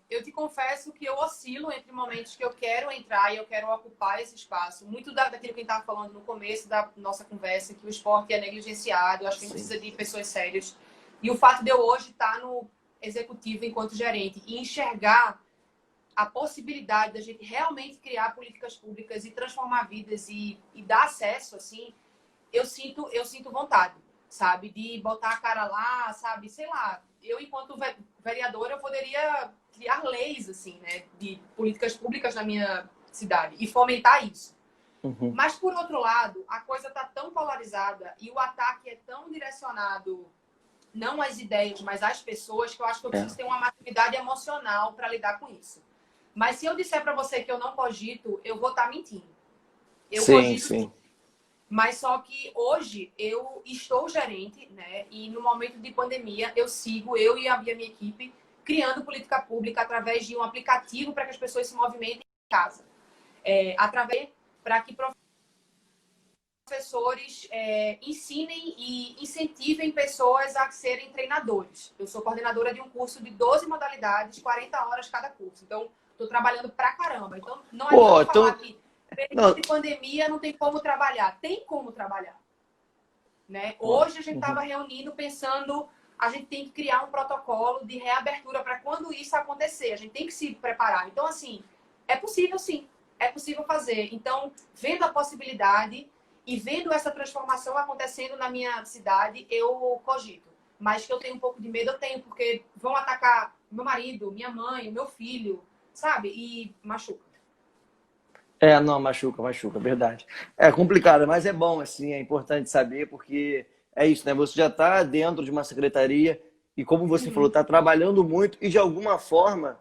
eu te confesso que eu oscilo entre momentos que eu quero entrar e eu quero ocupar esse espaço. Muito daquilo que a gente estava falando no começo da nossa conversa, que o esporte é negligenciado, eu acho que a gente precisa de pessoas sérias. E o fato de eu hoje estar no executivo enquanto gerente e enxergar a possibilidade da gente realmente criar políticas públicas e transformar vidas e dar acesso, assim, eu sinto vontade, sabe? De botar a cara lá, sabe? Sei lá, eu, enquanto vereadora, eu poderia criar leis, assim, né? De políticas públicas na minha cidade e fomentar isso. Uhum. Mas, por outro lado, a coisa está tão polarizada e o ataque é tão direcionado não às ideias, mas às pessoas, que eu acho que eu preciso ter uma maturidade emocional para lidar com isso. Mas se eu disser para você que eu não cogito, eu vou estar mentindo. Eu cogito sim. Mas só que hoje eu estou gerente, né? E no momento de pandemia eu e a minha equipe, criando política pública através de um aplicativo para que as pessoas se movimentem em casa. Para que professores ensinem e incentivem pessoas a serem treinadores. Eu sou coordenadora de um curso de 12 modalidades, 40 horas cada curso. Então, estou trabalhando pra caramba. Então, não adianta falar que período de pandemia não tem como trabalhar. Tem como trabalhar. Né? Hoje a gente estava reunindo, pensando, a gente tem que criar um protocolo de reabertura para quando isso acontecer. A gente tem que se preparar. Então, assim, é possível sim. É possível fazer. Então, vendo a possibilidade e vendo essa transformação acontecendo na minha cidade, eu cogito. Mas que eu tenho um pouco de medo, eu tenho, porque vão atacar meu marido, minha mãe, meu filho, sabe? E machuca. Não, machuca, verdade. É complicado, mas é bom, assim, é importante saber, porque é isso, né? Você já está dentro de uma secretaria e, como você falou, está trabalhando muito e, de alguma forma,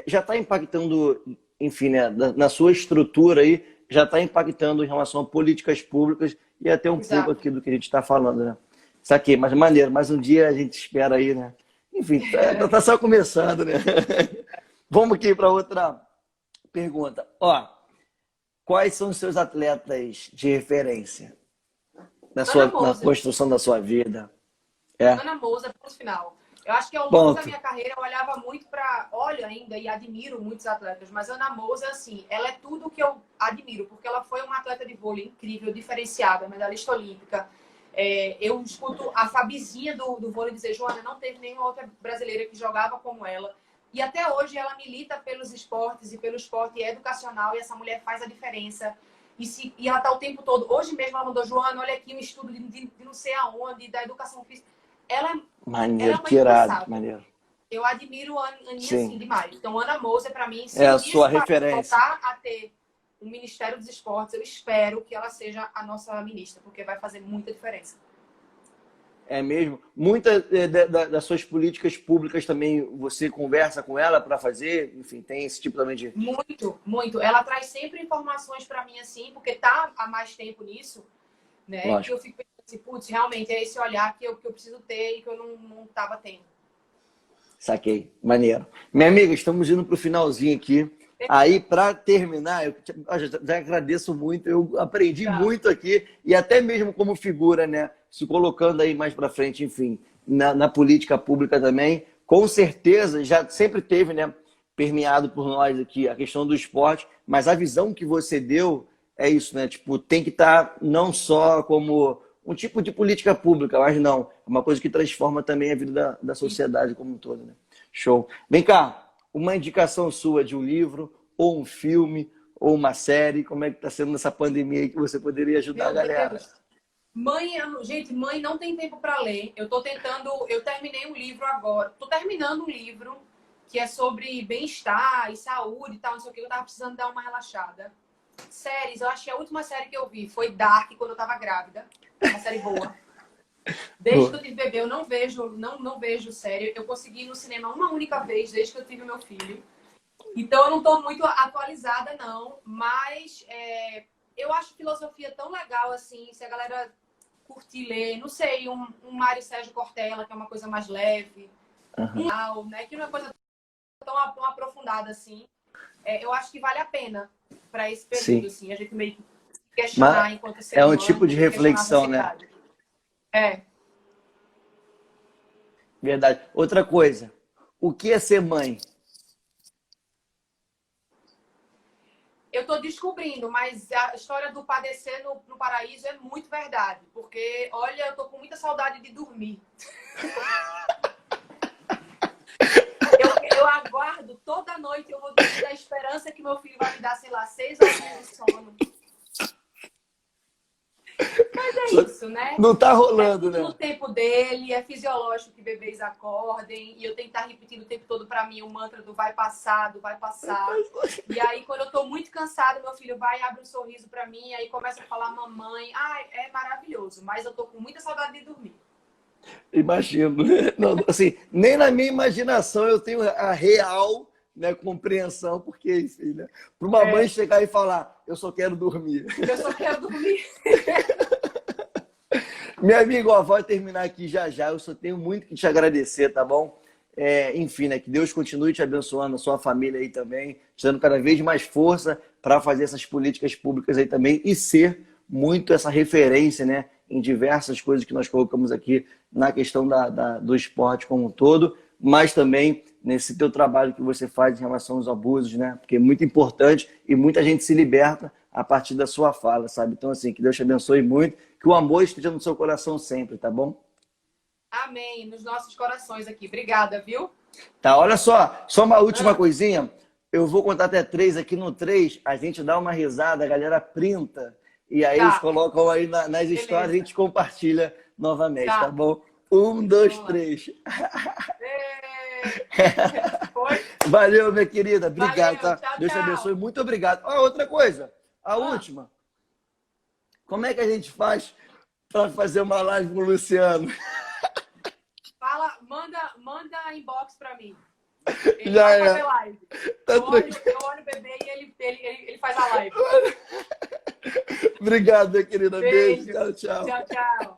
já está impactando, enfim, né, na sua estrutura aí, já está impactando em relação a políticas públicas e até um pouco aqui do que a gente está falando, né? Isso aqui, mas maneiro, mais um dia a gente espera aí, né? Enfim, tá só começando, né? Vamos aqui para outra pergunta. Ó, quais são os seus atletas de referência Ana na Moser. construção da sua vida? É. Ana Moser, ponto final. Eu acho que ao longo Ponto. da minha carreira eu olhava muito para, olho ainda e admiro muitos atletas, mas Ana Moser, assim, ela é tudo que eu admiro, porque ela foi uma atleta de vôlei incrível, diferenciada, medalhista olímpica. Eu escuto a Fabizinha do vôlei dizer, Joana, não teve nenhuma outra brasileira que jogava como ela. E até hoje ela milita pelos esportes e pelo esporte educacional, e essa mulher faz a diferença. E ela está o tempo todo. Hoje mesmo ela mandou, Joana, olha aqui um estudo de não sei aonde, da educação física. Maneiro, que irado, maneiro. Eu admiro a Aninha Sim. assim demais. Então, Ana Moser, para mim, se É a um dia sua esse país referência. voltar a ter o Ministério dos Esportes, eu espero que ela seja a nossa ministra, porque vai fazer muita diferença. É mesmo? Muitas das suas políticas públicas também você conversa com ela para fazer? Enfim, tem esse tipo também de... Muito, muito. Ela traz sempre informações para mim assim, porque tá há mais tempo nisso, né? Lógico. Que eu fico pensando assim, putz, realmente é esse olhar que eu preciso ter e que eu não estava tendo. Saquei. Maneiro. Minha amiga, estamos indo para o finalzinho aqui. Aí, para terminar, eu já agradeço muito. Eu aprendi muito aqui e até mesmo como figura, né? Se colocando aí mais para frente, enfim, na política pública também. Com certeza, já sempre teve, né? Permeado por nós aqui a questão do esporte, mas a visão que você deu é isso, né? Tipo, tem que estar não só como um tipo de política pública, mas não. É uma coisa que transforma também a vida da sociedade como um todo, né? Show. Vem cá, uma indicação sua de um livro, ou um filme, ou uma série, como é que está sendo nessa pandemia aí que você poderia ajudar a galera? Deus. Mãe não tem tempo para ler. Eu terminei um livro agora. Tô terminando um livro que é sobre bem-estar e saúde e tal, não sei o que. Eu tava precisando dar uma relaxada. Séries, eu acho que a última série que eu vi foi Dark, quando eu tava grávida. Uma série boa. Desde que eu tive bebê, eu não vejo série. Eu consegui ir no cinema uma única vez, desde que eu tive meu filho. Então, eu não estou muito atualizada, não. Mas eu acho filosofia tão legal, assim, se a galera curtir ler. Não sei, um Mário Sérgio Cortella, que é uma coisa mais leve. Né, que não é coisa tão aprofundada, assim. Eu acho que vale a pena para esse período, assim. A gente meio que questionar enquanto ser humano. É um tipo de reflexão, né? Verdade. Outra coisa, o que é ser mãe? Eu estou descobrindo, mas a história do padecer no paraíso é muito verdade. Porque, olha, eu estou com muita saudade de dormir. Eu aguardo toda noite, eu vou dormir da esperança que meu filho vai me dar, sei lá, 6 horas de sono. Mas é isso, né? Não tá rolando, né? No tempo dele, é fisiológico que bebês acordem. E eu tenho que estar repetindo o tempo todo pra mim o mantra do vai passar, do vai passar. E aí, quando eu tô muito cansada, meu filho vai e abre um sorriso pra mim. Aí começa a falar mamãe. Ai, é maravilhoso. Mas eu tô com muita saudade de dormir. Imagino. Não, assim, nem na minha imaginação eu tenho a real, né, compreensão, porque, enfim, né? Para uma mãe chegar e falar, eu só quero dormir. Eu só quero dormir. Meu amigo, ó, vai terminar aqui já já. Eu só tenho muito que te agradecer, tá bom? Enfim, né? Que Deus continue te abençoando, a sua família aí também, te dando cada vez mais força para fazer essas políticas públicas aí também e ser muito essa referência, né? Em diversas coisas que nós colocamos aqui na questão do esporte como um todo, mas também nesse teu trabalho que você faz em relação aos abusos, né? Porque é muito importante e muita gente se liberta a partir da sua fala, sabe? Então, assim, que Deus te abençoe muito, que o amor esteja no seu coração sempre, tá bom? Amém. Nos nossos corações aqui. Obrigada, viu? Tá, olha só uma última coisinha. Eu vou contar até 3 aqui no 3, a gente dá uma risada, a galera printa, e aí eles colocam aí nas histórias, a gente compartilha novamente, tá bom? 1, 2, 3. Valeu, minha querida. Obrigado, tá? Tchau, Deus te abençoe. Muito obrigado. Outra coisa, a última. Como é que a gente faz para fazer uma live com o Luciano? Manda inbox para mim. Ele Já vai fazer live. Eu olho o bebê e ele faz a live. Obrigado, minha querida. Beijo. Beijo. Tchau, tchau. Tchau, tchau.